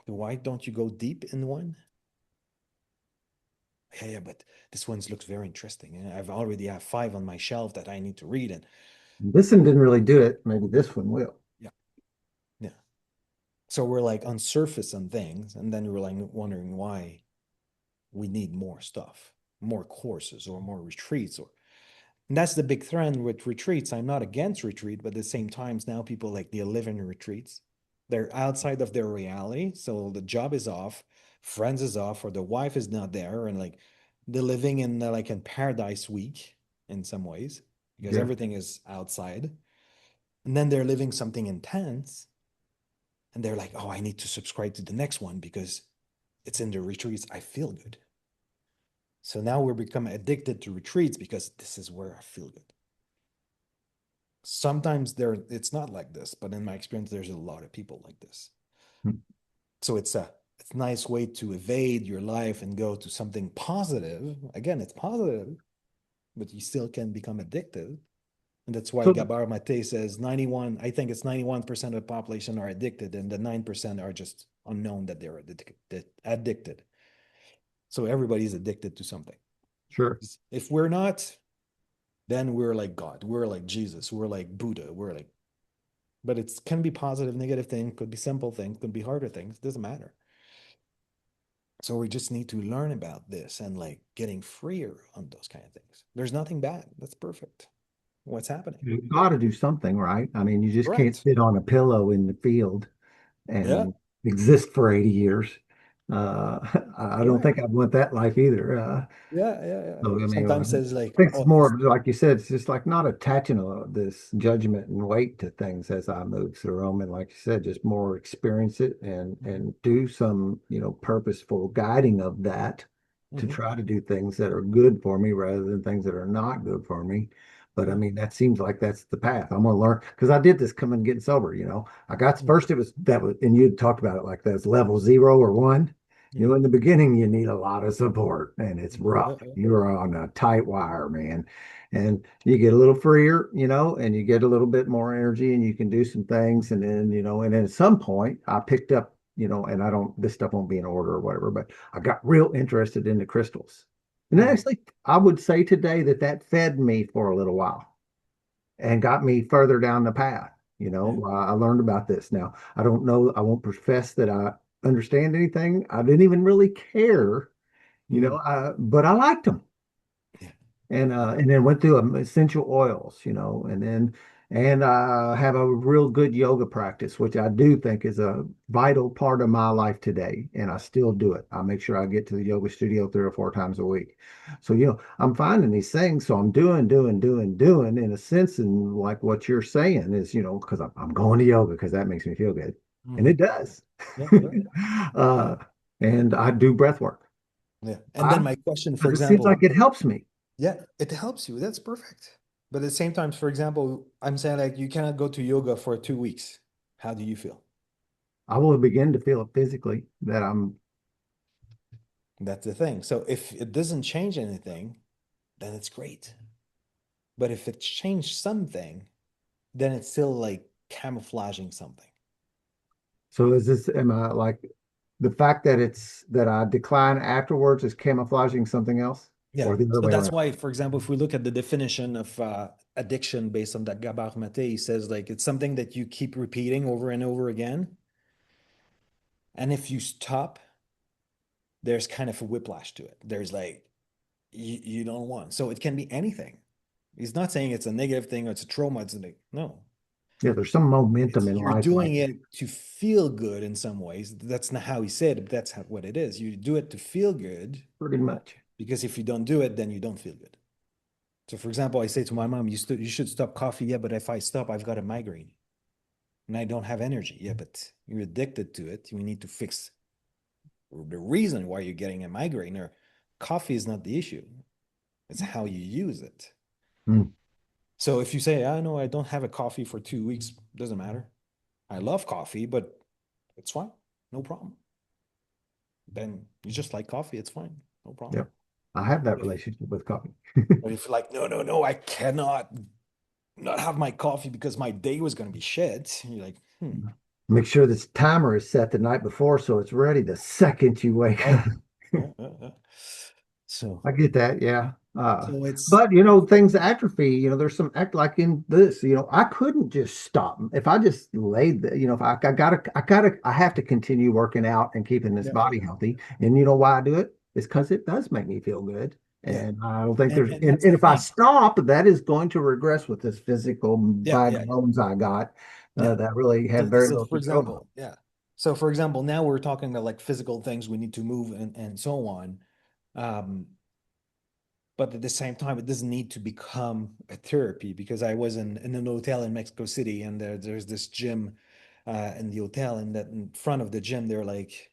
Why don't you go deep in one? Yeah, but this one looks very interesting, and I've already have 5 on my shelf that I need to read. And This one didn't really do it. Maybe this one will. yeah, yeah. So we're like on surface on things, and then we're like wondering why we need more stuff, more courses or more retreats or. And that's the big trend with retreats. I'm not against retreat, but at the same times now people like they live in retreats. They're outside of their reality. So the job is off, friends is off, or the wife is not there. And like they're living in like in paradise week in some ways because Yeah. everything is outside. And then they're living something intense. And they're like, oh, I need to subscribe to the next one because it's in the retreats. I feel good. So now we're becoming addicted to retreats because this is where I feel good. Sometimes it's not like this, but in my experience, there's a lot of people like this. Hmm. So it's a nice way to evade your life and go to something positive. Again, it's positive, but you still can become addicted. And that's why So, Gabar Mate says 91, I think it's 91% of the population are addicted, and the 9% are just unknown that they're addicted. So everybody's addicted to something. sure. If we're not, then we're like God, we're like Jesus, we're like Buddha, we're like, but it can be positive, negative thing, could be simple things, could be harder things, doesn't matter. So we just need to learn about this and like getting freer on those kind of things. There's nothing bad. That's perfect. What's happening? You've got to do something, right? I mean, you just can't Correct. sit on a pillow in the field Yeah. and exist for 80 years. Uh, I don't think Correct. I'd want that life either. Yeah. So, I mean, Sometimes I says like, think it's oh, more like you said, it's just like not attaching this judgment and weight to things as I move through them. And like you said, just more experience it and do some, purposeful guiding of that to mhm, try to do things that are good for me rather than things that are not good for me. But I yeah, mean, that seems like that's the path. I'm gonna learn because I did this coming getting sober, I got mhm, first it was that was and you talked about it like that's level 0 or 1. mhm, In the beginning, you need a lot of support and it's rough. yeah. You're on a tight wire, man. And you get a little freer, and you get a little bit more energy and you can do some things. And then at some point, I picked up, and I don't, this stuff won't be in order or whatever, but I got real interested in the crystals. And Mhm, actually, I would say today that that fed me for a little while and got me further down the path. yeah. I learned about this. Now, I don't know, I won't profess that I understand anything. I didn't even really care, Mhm, but I liked them. yeah. And then went through essential oils, and I have a real good yoga practice, which I do think is a vital part of my life today. And I still do it. I make sure I get to the yoga studio 3 or 4 times a week. So, I'm finding these things. So I'm doing in a sense. And like what you're saying is, because I'm going to yoga because that makes me feel good. And Mhm, it does. yeah. uh, and I do breath work. Yeah. And then I, my question, for because it seems example, like it helps me. yeah, it helps you. That's perfect. But at the same time, for example, I'm saying like you cannot go to yoga for 2 weeks. How do you feel? I will begin to feel it physically that I'm, That's the thing. So if it doesn't change anything, then it's great. But if it changed something, then it still like camouflaging something. So is this, am I like the fact that that I decline afterwards is camouflaging something else Yeah. or the other So way that's around? why, for example, if we look at the definition of addiction based on that Gabor Mate, he says like it's something that you keep repeating over and over again. And if you stop, there's kind of a whiplash to it. There's like, you don't want. So it can be anything. He's not saying it's a negative thing or it's a trauma. It's like, no, Yeah, there's some momentum in you're life like doing it to feel good in some ways. That's not how he said it, but that's what it is. You do it to feel good pretty much. because if you don't do it, then you don't feel good. So, for example, I say to my mom, you should stop coffee. Yeah, but if I stop, I've got a migraine and I don't have energy. Yeah, but you're addicted to it. You need to fix the reason why you're getting a migraine, or coffee is not the issue. It's how you use it. Mm, So if you say, I know I don't have a coffee for 2 weeks, doesn't matter. I love coffee, but it's fine. No problem. Then you just like coffee, it's fine. No problem. yep. I have that If, relationship with coffee. but if you're like, no, no, no, I cannot not have my coffee because my day was going to be shit. You're like, Make sure this timer is set the night before so it's ready the second you wake right. up. Yeah. So, I get that, yeah. so it's, But things atrophy. There's some act like in this. I couldn't just stop if I just laid there. If I have to continue working out and keeping this yeah, body healthy. And you know why I do it? It's because it does make me feel good. yeah. And I don't think And that's and the if I thing. stop, that is going to regress with this physical bag of Yeah. bones I got Yeah. that really have So, very so little for control of. example, yeah. So for example, now we're talking about like physical things we need to move and so on. Um, but at the same time, it doesn't need to become a therapy because I was in an hotel in Mexico City and there's this gym in the hotel, and that in front of the gym, they're like,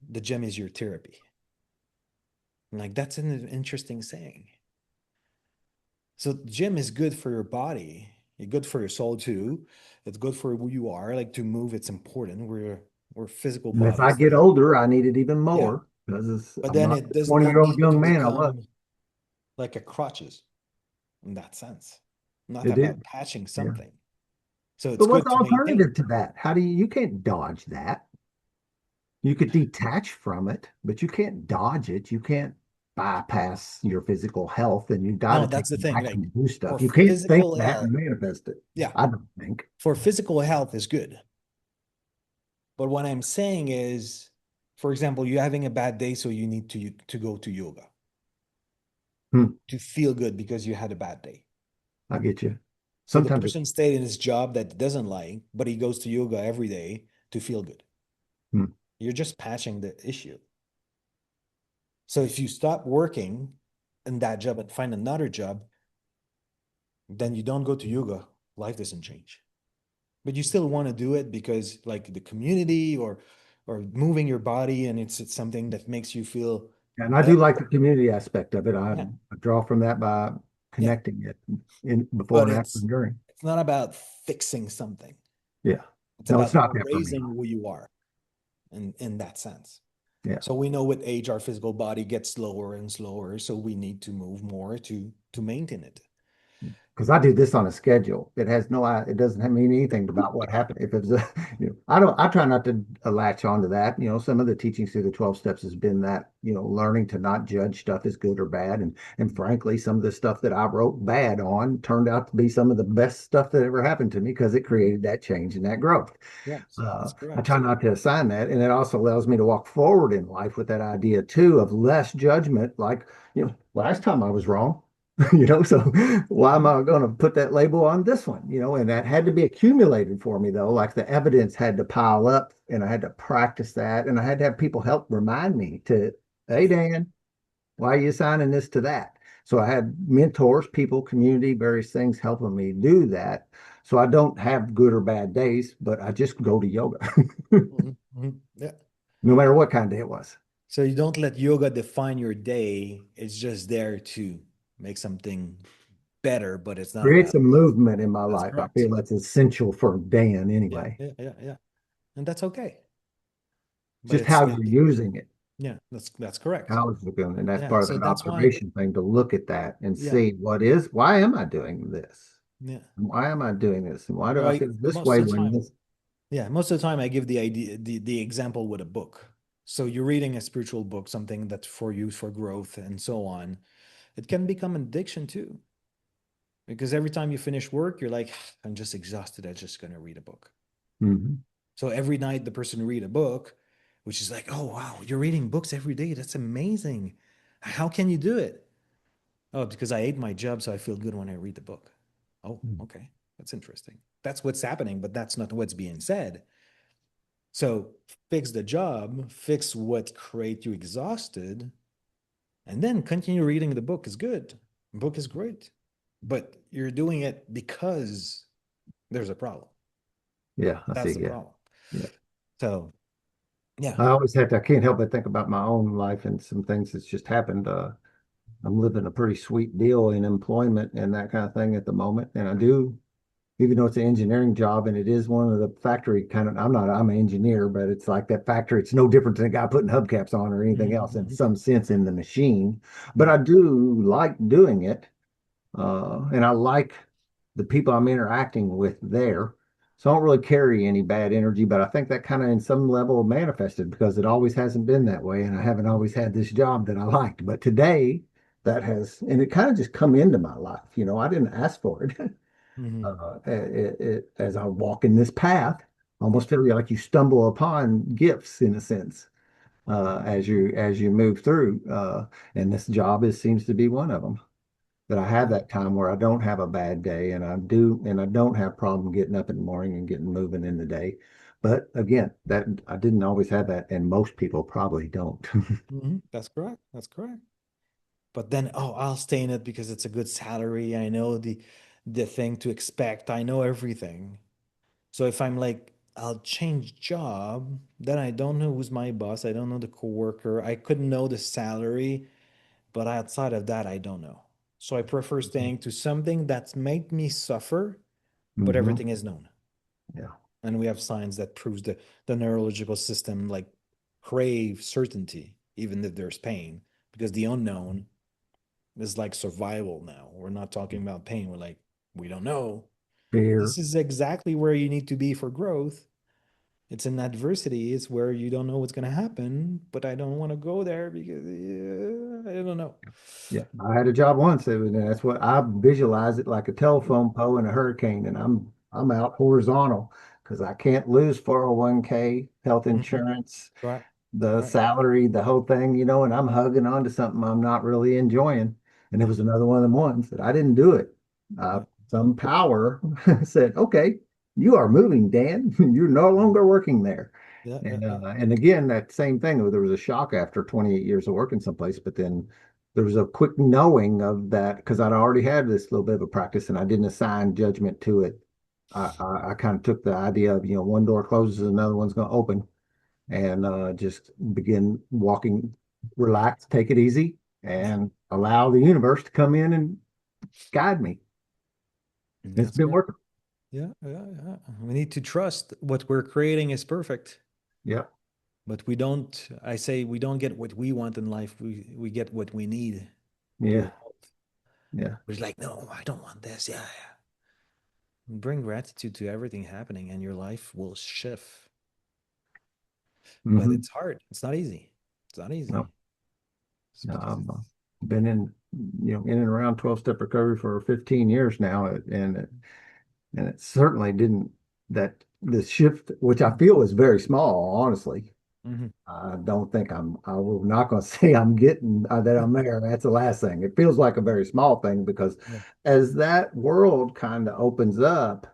the gym is your therapy. And like that's an interesting saying. So gym is good for your body. It's good for your soul too. It's good for who you are. Like to move, it's important. We're physical And as I bodies. get older, I need it even Yeah. more because But I'm then not it the does not 20-year-old need to young man I was. become like a crutches in that sense. Not It did. about patching Yeah. something. So it's But what's good the to maintain. alternative to that? How do you can't dodge that. You could detach from it, but you can't dodge it. You can't bypass your physical health and you got No, to that's take the some thing. action Like to do for stuff. You can't think physical that and health, manifest it. yeah. I don't think. For physical health is good. But what I'm saying is, for example, you're having a bad day, so you need to go to yoga Hmm, to feel good because you had a bad day. I get you. So the Sometimes it, person stayed in his job that doesn't like, but he goes to yoga every day to feel good. hmm. You're just patching the issue. So if you stop working in that job and find another job, then you don't go to yoga, life doesn't change. But you still want to do it because like the community or moving your body, and it's something that makes you feel And I do better. like the community aspect of it. Yeah. I draw from that by Yeah. connecting it in before But and after and during. it's not about fixing something. Yeah. It's No, it's about not that for me. raising who you are in that sense. Yeah. So we know with age our physical body gets slower and slower, so we need to move more to maintain it. Because I do this on a schedule. It doesn't mean anything about what happened. If it's I try not to latch onto that. Some of the teachings through the 12 steps has been that, learning to not judge stuff as good or bad. And frankly, some of the stuff that I wrote bad on turned out to be some of the best stuff that ever happened to me because it created that change and that growth. Yes, that's I try correct. not to assign that. And it also allows me to walk forward in life with that idea too of less judgment. Like, last time I was wrong. So why am I going to put that label on this one? And that had to be accumulated for me though. Like the evidence had to pile up and I had to practice that. And I had to have people help remind me hey, Dan, why are you assigning this to that? So I had mentors, people, community, various things helping me do that. So I don't have good or bad days, but I just go to yoga, Yeah. no matter what kind of day it was. So you don't let yoga define your day. It's just there to make something better, but it's not Creates about. a movement in my That's life. I correct. feel that's essential for Dan Yeah, anyway. yeah. And that's okay. But Just it's how like, you're using it. yeah, that's correct. How is it going? And that's Yeah. part of So that that's why, observation thing to look at that and yeah. see why am I doing this? Yeah. Why am I doing this? And why do I Right. feel this Most way of the when time, this? yeah, most of the time I give the idea, the example with a book. So you're reading a spiritual book, something that's for you for growth and so on. It can become an addiction too, because every time you finish work, you're like, I'm just exhausted. I'm just going to read a book. Mhm. So every night the person read a book, which is like, oh wow, you're reading books every day. That's amazing. How can you do it? Oh, because I hate my job, so I feel good when I read the book. Oh, okay. That's interesting. That's what's happening, but that's not what's being said. So fix the job, fix what create you exhausted, and then continue reading the book is good. The book is great. But you're doing it because there's a problem. Yeah, I That's see. the Yeah. problem. Yeah. So yeah. I always have to, I can't help but think about my own life and some things that's just happened. I'm living a pretty sweet deal in employment and that kind of thing at the moment. And I do, even though it's an engineering job and it is one of the factory kind of, I'm an engineer, but it's like that factory. It's no different than a guy putting hubcaps on or anything else in Mhm. some sense in the machine. But Yeah. I do like doing it. And I like the people I'm interacting with there. So I don't really carry any bad energy, but I think that kind of in some level manifested because it always hasn't been that way. And I haven't always had this job that I liked. But today that has, and it kind of just come into my life. You know, I didn't ask for it. Mhm. As I walk in this path, Yeah. almost feel like you stumble upon gifts in a sense as you move through. And this job seems to be one of them that I have Yeah. that time where I don't have a bad day and I don't have problem getting up in the morning and getting moving in the day. But again, that I didn't always have that, and most people probably don't. Mhm. That's correct. That's correct. But then, oh, I'll stay in it because it's a good salary. I know the thing to expect. I know everything. So if I'm like, I'll change job, then I don't know who's my boss. I don't know the coworker. I could know the salary, but outside of that, I don't know. So I prefer staying to something that's made me suffer, but Hmm. everything is known. Yeah. And we have science that proves the neurological system like crave certainty, even if there's pain, because the unknown is like survival now. We're not talking about pain. We're like, we don't know. Fear. This is exactly where you need to be for growth. It's in adversity. It's where you don't know what's going to happen, but I don't want to go there because I don't know. Yeah. I had a job once. That's what I visualize it like a telephone pole in a hurricane, and I'm out horizontal because I can't lose 401k, health Mhm. insurance, Right, the right. salary, the whole thing, you know, and I'm hugging on to something I'm not really enjoying. And it Yeah, was another one of them ones that I didn't do it. yeah, Some power said, okay, you are moving, Dan. You're no longer working there. yeah, yeah, yeah. And again, that same thing, there was a shock after 28 years of working someplace, but then there was a quick knowing of that because I'd already had this little bit of a practice and I didn't assign judgment to it. I kind of took the idea of, you know, one door closes, another one's going to open and just begin walking, relax, take it easy, Yeah. and allow the universe to come in and guide me. And It's that's been great. working. Yeah, yeah, yeah. We need to trust what we're creating is perfect, Yeah, but we don't, I say we don't get what we want in life. We get what we need to yeah, evolve. yeah. We're like, no, I don't want this. Yeah, yeah. Bring gratitude to everything happening and your life will shift. But Hmm. it's hard. It's not easy. It's not No, easy. It's no, because I've it's been in, you know, in and around 12-step recovery for 15 years now, and it certainly didn't that the shift, which I feel is very small, honestly. Mhm. I don't think I will not going to say I'm getting that I'm there. That's the last thing. It feels like a very small thing because Yeah. as that world kind of opens up,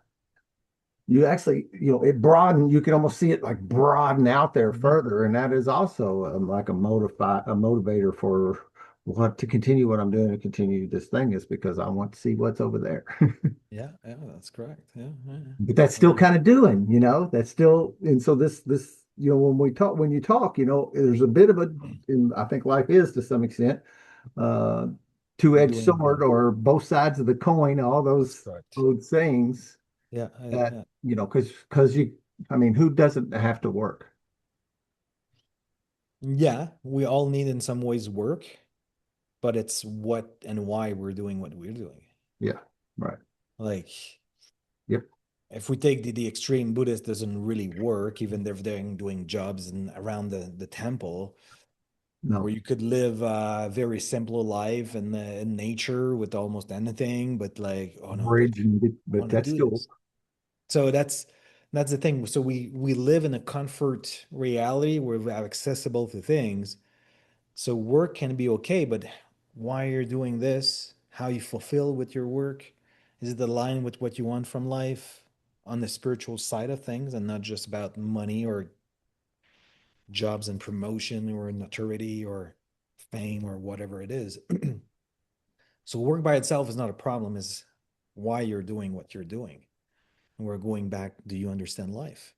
you actually, you know, it broaden, you can almost see it like broaden out there Mhm. further. And that is also like a motivator for what to continue what I'm doing and continue this thing is because I want to see what's over there. Yeah, yeah, that's correct. Yeah, yeah, But that's still yeah. kind of doing, you know, that's still, and so this, you know, when you talk, you know, there's a bit of a, and I think life is to some extent, uh, two-edged Doing sword both. or both sides of the coin, all That's those correct. old sayings Yeah, that, yeah. you know, because you, I mean, who doesn't have to work? Yeah, we all need in some ways work, but it's what and why we're doing what we're doing. Yeah, right. Like Yep. if we take the extreme, Buddhist doesn't really work, even if they're doing jobs and around the temple, where No. you could live a very simple life in nature with almost anything, but like, oh no, but Bridge, I but want to that's do still. this. So that's the thing. So we live in a comfort reality where we are accessible to things. So work can be okay, but why you're doing this, how you fulfill with your work, is it aligned with what you want from life on the spiritual side of things and not just about money or jobs and promotion or notoriety or fame or whatever it is. So work by itself is not a problem, is why you're doing what you're doing. And we're going back, do you understand life?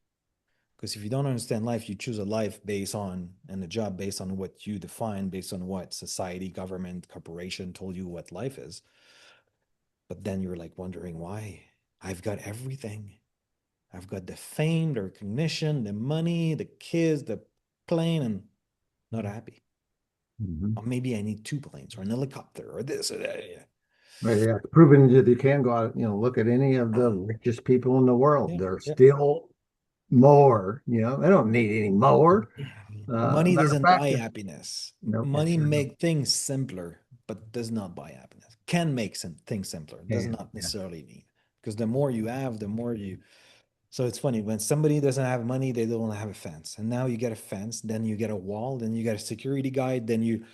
Because if you don't understand life, you choose a life based on and a job based on what you define, based on what society, government, corporation told you what life is. But then you're like wondering why. I've got everything. I've got the fame, the recognition, the money, the kids, the plane, and not happy. Mhm. Or maybe I need two planes or an helicopter or this or that. Yeah. Right, yeah, proven that you can go out, look at any of the richest people in the world. Yeah. They're Yeah. still more, they don't need any more. Money Matter of doesn't buy fact, happiness. no, it Money sure make things simpler, but does not buy happiness. Can make some things simpler. Does can. not Yeah. necessarily mean because the more you have, the more you. So it's funny when somebody doesn't have money, they don't have a fence, and now you get a fence, then you get a wall, then you get a security guide, then you.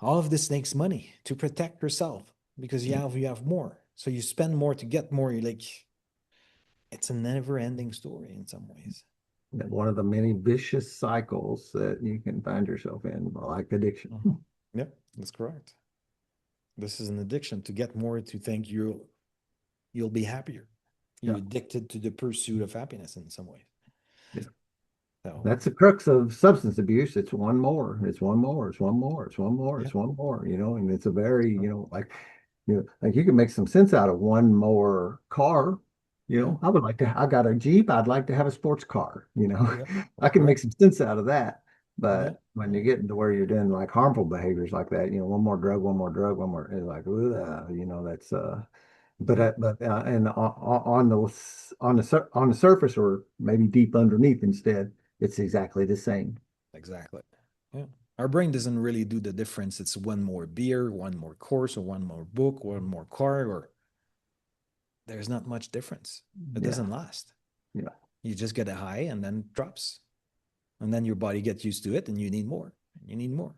All of this makes money to protect yourself because you have more. So you spend more to get more. You're like, it's a never-ending story in some ways. One of the many vicious cycles that you can find yourself in, like addiction. Mhm. Yep, that's correct. This is an addiction to get more to think you'll be happier. You're Yeah. addicted to the pursuit of happiness in some way. Yeah. So That's the crux of substance abuse. It's one more. It's one more. It's one more. It's one more. yeah, It's one more. And it's a very, right. like you can make some sense out of one more car. Yeah, I got a Jeep. I'd like to have a sports car. yeah, I that's can make correct. some sense out of that. Yeah, But when yeah, you get into where you're doing like harmful behaviors like that, one more drug, one more drug, one more, it's like, that's, yeah, and on the surface or maybe deep underneath instead, it's exactly the same. exactly. Yeah. Our brain doesn't really do the difference. It's one more beer, one more course, or one more book, one more car, or there's not much difference. It Yeah, doesn't last. yeah, You just get a high and then it drops. And then your body gets used to it and you need more. You need more.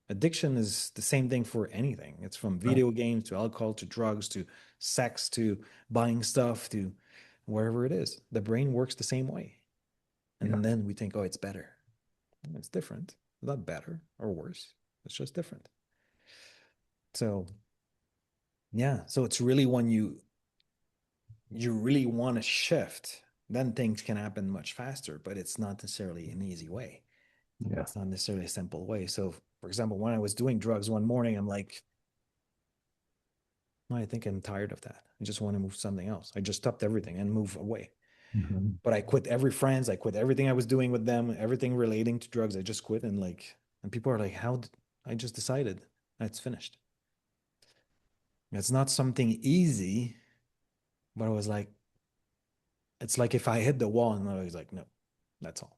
Addiction is the same thing for anything. It's from right, video games to alcohol to drugs to sex to buying stuff to wherever it is. The brain works the same way. yeah, And then we think, oh, it's better. It's different. It's not better or worse. It's just different. So yeah. So it's really when you really want to shift, then things can happen much faster, but it's not necessarily an easy way. yeah. It's not necessarily a simple way. So, for example, when I was doing drugs one morning, I'm like, "No, I think I'm tired of that. I just want to move something else. I just stopped everything and move away. Mhm. But I quit every friends. I quit everything I was doing with them, everything relating to drugs. I just quit and and people are like, how did I just decided it's finished. It's not something easy, but I was like, it's like if I hit the wall and I was like, no, that's all.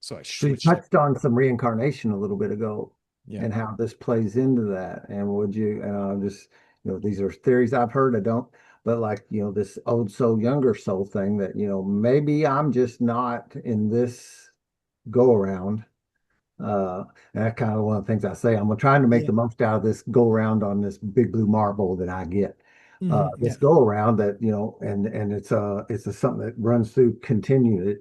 So I So you switched touched everything. on some reincarnation a little bit ago Yeah. and how this plays into that. And would you, and I'll just, these are theories I've heard, I don't, but like, this old soul, younger soul thing that, maybe I'm just not in this go around. Uh, and that's kind of one of the things I say. I'm trying to make Yeah. the most out of this go around on this big blue marble that I get. This Yeah. go around that, and it's a something that runs through continue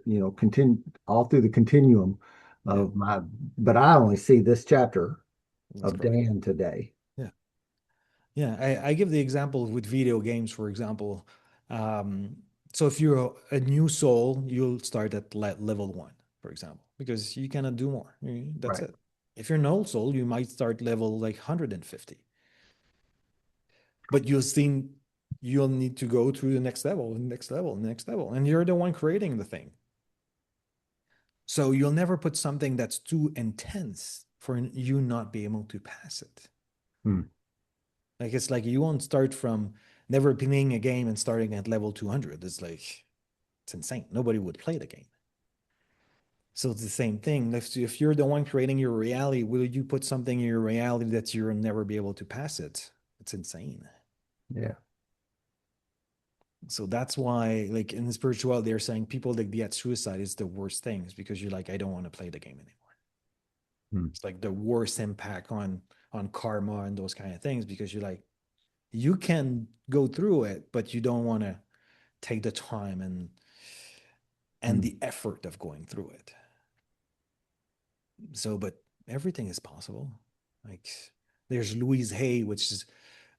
all through the continuum Yeah. of my, but I only see this chapter That's of correct. Dan today. Yeah. Yeah, I give the example with video games, for example. Um, so if you're a new soul, you'll start at level one, for example, because you cannot do more. That's Right. it. If you're an old soul, you might start level like 150, but you'll need to go through the next level, the next level, the next level, and you're the one creating the thing. So you'll never put something that's too intense for you not be able to pass it. Hmm. Like it's like you won't start from never playing a game and starting at level 200 is like, it's insane. Nobody would play the game. So it's the same thing. If you're the one creating your reality, will you put something in your reality that you'll never be able to pass it? It's insane. Yeah. So that's why, like in the spiritual, they're saying people that get suicide is the worst things because you're like, I don't want to play the game anymore. Hmm. It's like the worst impact on karma and those kind of things because you're like, you can go through it, but you don't want to take the time and Hmm. the effort of going through it. So, but everything is possible. Like there's Louise Hay, which is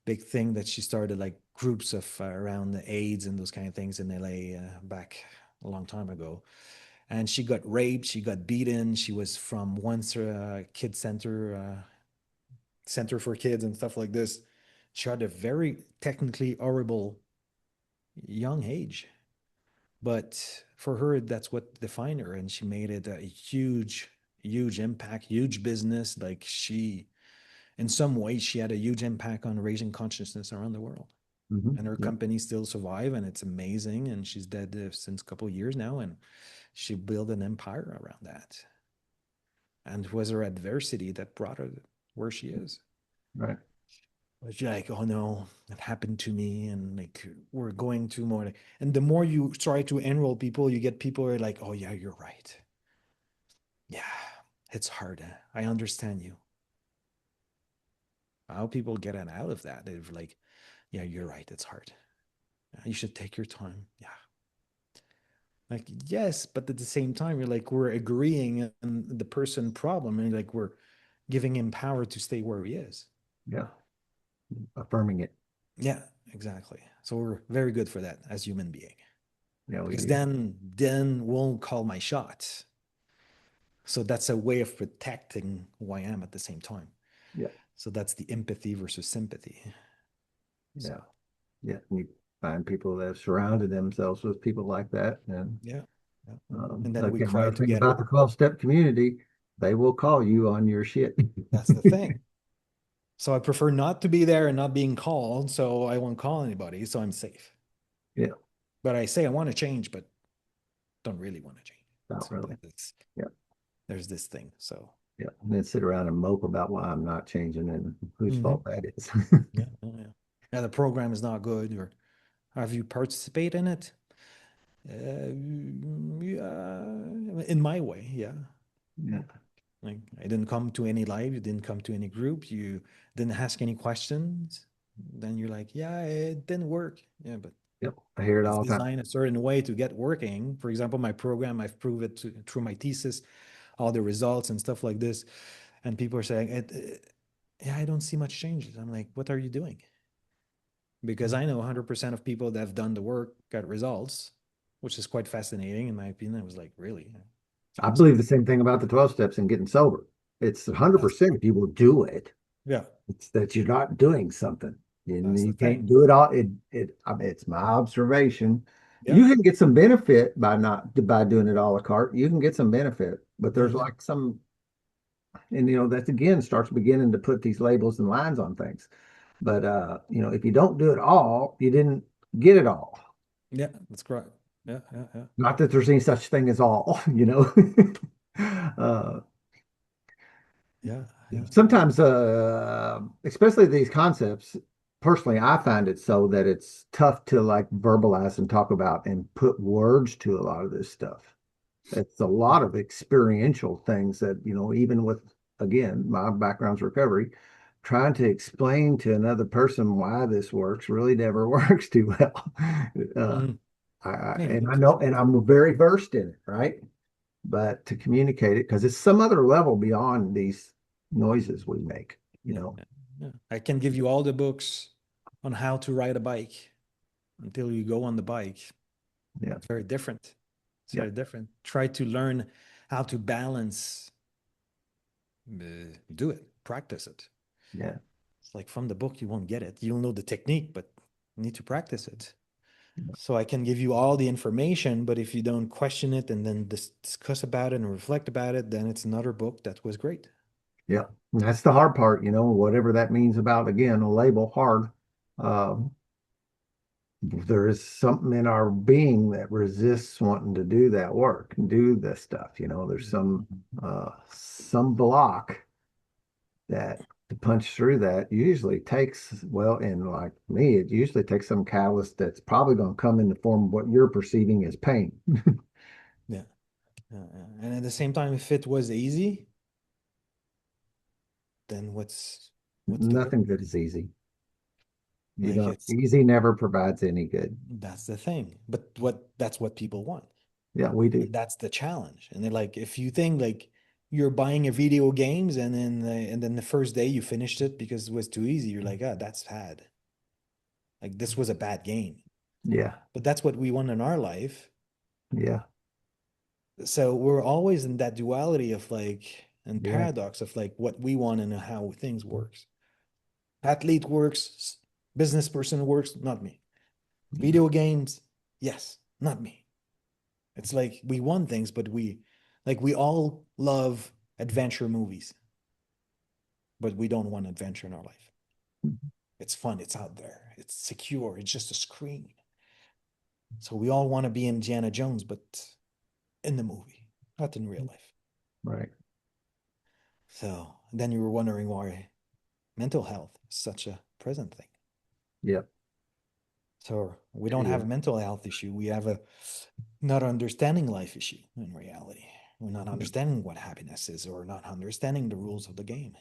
big thing that she started like groups of around the AIDS and those kind of things in LA back a long time ago. And she got raped, she got beaten. She was from once kid center for kids and stuff like this. She had a very technically horrible young age, but for her, that's what defined her, and she made it a huge impact, huge business. Like she, in some ways, she had a huge impact on raising consciousness around the world. Hmm. And her Yeah. company still survive, and it's amazing. And she's dead since a couple of years now, and she built an empire around that. And it was her adversity that brought her where she is. Right. But you're like, oh no, it happened to me, and like we're going to more. And the more you try to enroll people, you get people who are like, oh yeah, you're right. Yeah, it's hard. I understand you. How people get out of that? They're like, yeah, you're right. It's hard. You should take your time. Yeah. Like, yes, but at the same time, you're like, we're agreeing on the person problem, and like we're giving him power to stay where he is. Yeah. Affirming it. Yeah, exactly. So we're very good for that as human being. Yeah, we Because do. then won't call my shots. So that's a way of protecting who I am at the same time. Yeah. So that's the empathy versus sympathy. So Yeah. Yeah. You find people that have surrounded themselves with people like that. And yeah, yeah. And then we again, cry another thing about together. the 12-step community, they will call you on your shit. That's the thing. So I prefer not to be there and not being called. So I won't call anybody. So I'm safe. Yeah. But I say I want to change, but don't really want to change. Not So really. Yeah. there's this thing. So Yeah. And then sit around and mope about why I'm not changing and whose mhm. fault that is. Yeah, yeah, yeah. Yeah, the program is not good, or have you participated in it? Yeah, in my way, yeah. Yeah. Like I didn't come to any live, you didn't come to any group, you didn't ask any questions. Then you're like, yeah, it didn't work. Yeah, but Yep. I hear it it's all the time. designed a certain way to get working. For example, my program, I've proved it through my thesis, all the results and stuff like this. And people are saying, yeah, I don't see much changes. I'm like, what are you doing? Because I know 100% of people that have done the work got results, which is quite fascinating in my opinion. I was like, really? I So believe the same thing about the 12 steps and getting sober. It's that's 100% if you will do it. yeah, It's that you're not doing something. And that's the you thing. can't do it all. I mean, it's my observation. Yeah, You can get some benefit by not by doing it a la carte. You can get some benefit, but there's hmm like some, and that's again starts beginning to put these labels and lines on things. But if you don't do it all, you didn't get it all. yeah, that's correct. Yeah, yeah, yeah, Not that there's any such thing as all, uh, yeah, yeah, sometimes, especially these concepts, personally, I find it so that it's tough to like verbalize and talk about and put words to a lot of this stuff. It's a lot of experiential things that, even with, again, my background's recovery, trying to explain to another person why this works really never works too well. Uh, hmm yeah. You and need I to know, talk and to I'm very versed in it, right? But to communicate it, because it's some other level beyond these noises we make, you yeah, know. yeah, yeah. I can give you all the books on how to ride a bike until you go on the bike. Yeah, It's very different. It's yeah, very different. Try to learn how to balance. Do it. Practice it. yeah, It's like from the book, you won't get it. You'll know the technique, but you need to practice it. So I can give you all the information, but if you don't question it and then discuss about it and reflect about it, then it's another book that was great. yeah. And that's the hard part, whatever that means about, again, a label hard. Um, there is something in our being that resists wanting to do that work and do this stuff. There's some block that to punch through that usually takes, well, and like me, it usually takes some catalyst that's probably going to come in the form of what you're perceiving as pain. Yeah. And at the same time, if it was easy, then what's the Nothing point? good is easy. Like it's Easy never provides any good. That's the thing. But that's what people want. Yeah, we do. And that's the challenge. And they're like, if you think like you're buying a video games and then the first day you finished it because it was too easy, you're like, ah, that's bad. Like this was a bad game. Yeah, But that's what we want in our life. yeah, So we're always in that duality of like and yeah. paradox of like what we want and how things works. Athlete works, business person works, not me. Video games, yes, not me. It's like we want things, but we all love adventure movies, but we don't want adventure in our life. It's fun, it's out there, it's secure, it's just a screen. So we all want to be Indiana Jones, but in the movie, not in real life. Right. So then you were wondering why mental health is such a present thing. Yep. So we don't have Yeah. a mental health issue. We have a not understanding life issue in reality. We're not Yeah. understanding what happiness is or not understanding the rules of the game.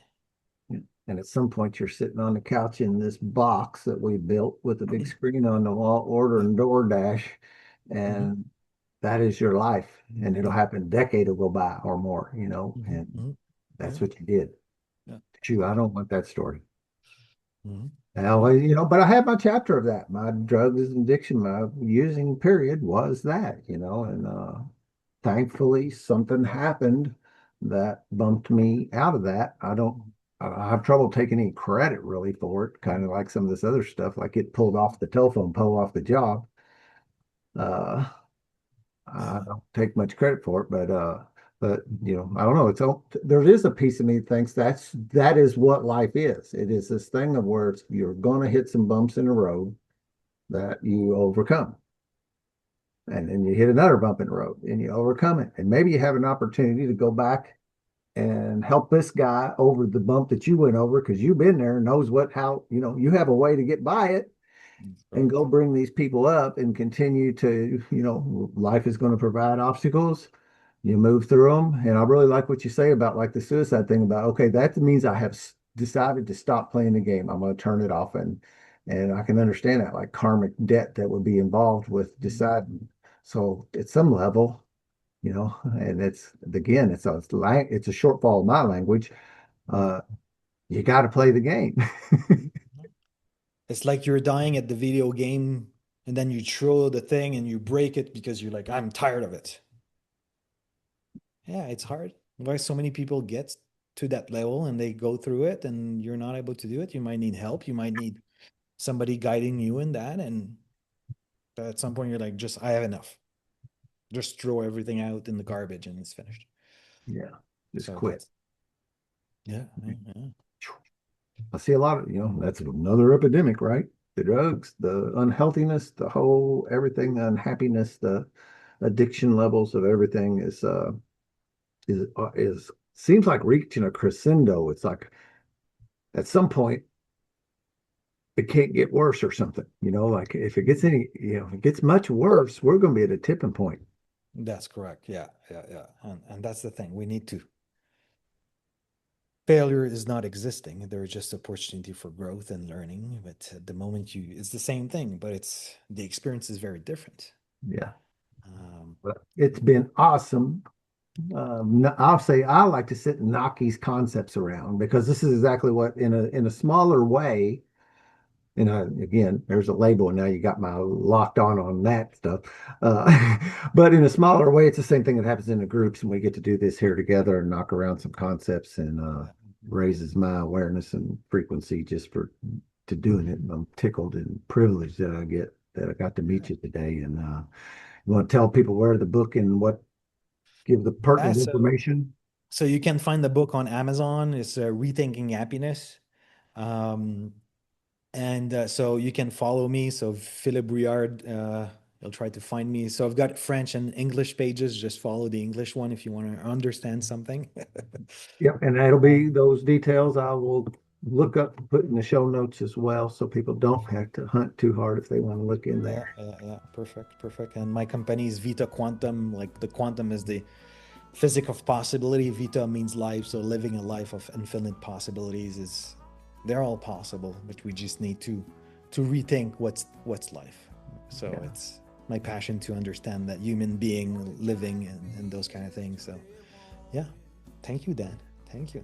Yeah. And at some point, you're sitting on the couch in this box that we built with a big screen on the wall, Yeah. ordering DoorDash, Mhm. and that is your life. And it'll Yeah. happen a decade will go by or more, Mhm. and Mhm. that's Yeah. what you did. Yeah. Shoot, I don't want that story. Mhm. Now, Yeah. but I had my chapter of that. My drugs and addiction, my using period was that, and thankfully something happened that bumped me out of that. I have trouble taking any credit really for it, kind of like some of this other stuff, like it pulled off the telephone pole off the job. Uh, I Yeah. don't take much credit for it, but I don't know. There is a piece of me that thinks that is what life is. It is this thing of where you're going to hit some bumps in the road that you overcome. And then you hit another bump in the road and you overcome it. And maybe you have an opportunity to go back and help this guy over the bump that you went over because you've been there and knows how, you have a way to get by it That's and go correct. bring these people up and continue to, life is going to provide obstacles. You move through them. And I really like what you say about like the suicide thing about, okay, that means I have decided to stop playing the game. I'm going to turn it off. And I can understand that like karmic debt that would be involved with Mhm. deciding. So at some level, and it's again, it's a shortfall of my language. Yeah. Uh, you got to play the game. Mhm. It's like you're dying at the video game and then you throw the thing and you break it because you're like, I'm tired of it. Yeah, it's hard. Why so many people get to that level and they go through it and you're not able to do it. You might need help. You might need somebody guiding you in that. And at some point, you're like, just, I have enough. Just throw everything out in the garbage and it's finished. Yeah, just So quit. yeah, yeah, yeah. I see a lot of, that's another epidemic, right? The drugs, the unhealthiness, the whole everything, the unhappiness, the addiction levels of everything is seems like reaching a crescendo. It's like at some point it can't get worse or something, like if it gets if it gets much worse, we're going to be at a tipping point. That's correct. Yeah, yeah, yeah. And that's the thing. We need to. Failure is not existing. There's just opportunity for growth and learning. But at the moment it's the same thing, but the experience is very different. Yeah. Um, But it's been awesome. I'll say I like to sit and knock these concepts around because this is exactly what in a smaller way. And again, there's a label, and now you got my locked on that stuff. But in a smaller way, it's the same thing that happens in the groups, and we get to do this here together and knock around some concepts and yeah. raises my awareness and frequency just for to doing it. And I'm tickled and privileged that I got to meet Yeah. you today. And you want to tell people where the book and what give the Yeah, pertinent so information? so you can find the book on Amazon. It's Rethinking Happiness. Um, And so you can follow me. So Philippe Brouillard, you'll try to find me. So I've got French and English pages. Just follow the English one if you want to understand something. Yep, and that'll be those details I will look up and put in the show notes as well, so people don't have to hunt too hard if they want to look in Yeah, there. yeah, yeah. Perfect, perfect. And my company is Vita Quantum. Like the quantum is the physics of possibility. Vita means life. So living a life of infinite possibilities is they're all possible, but we just need to rethink what's life. So Yeah. it's my passion to understand that human being living and those kind of things. So yeah. Thank you, Dan. Thank you.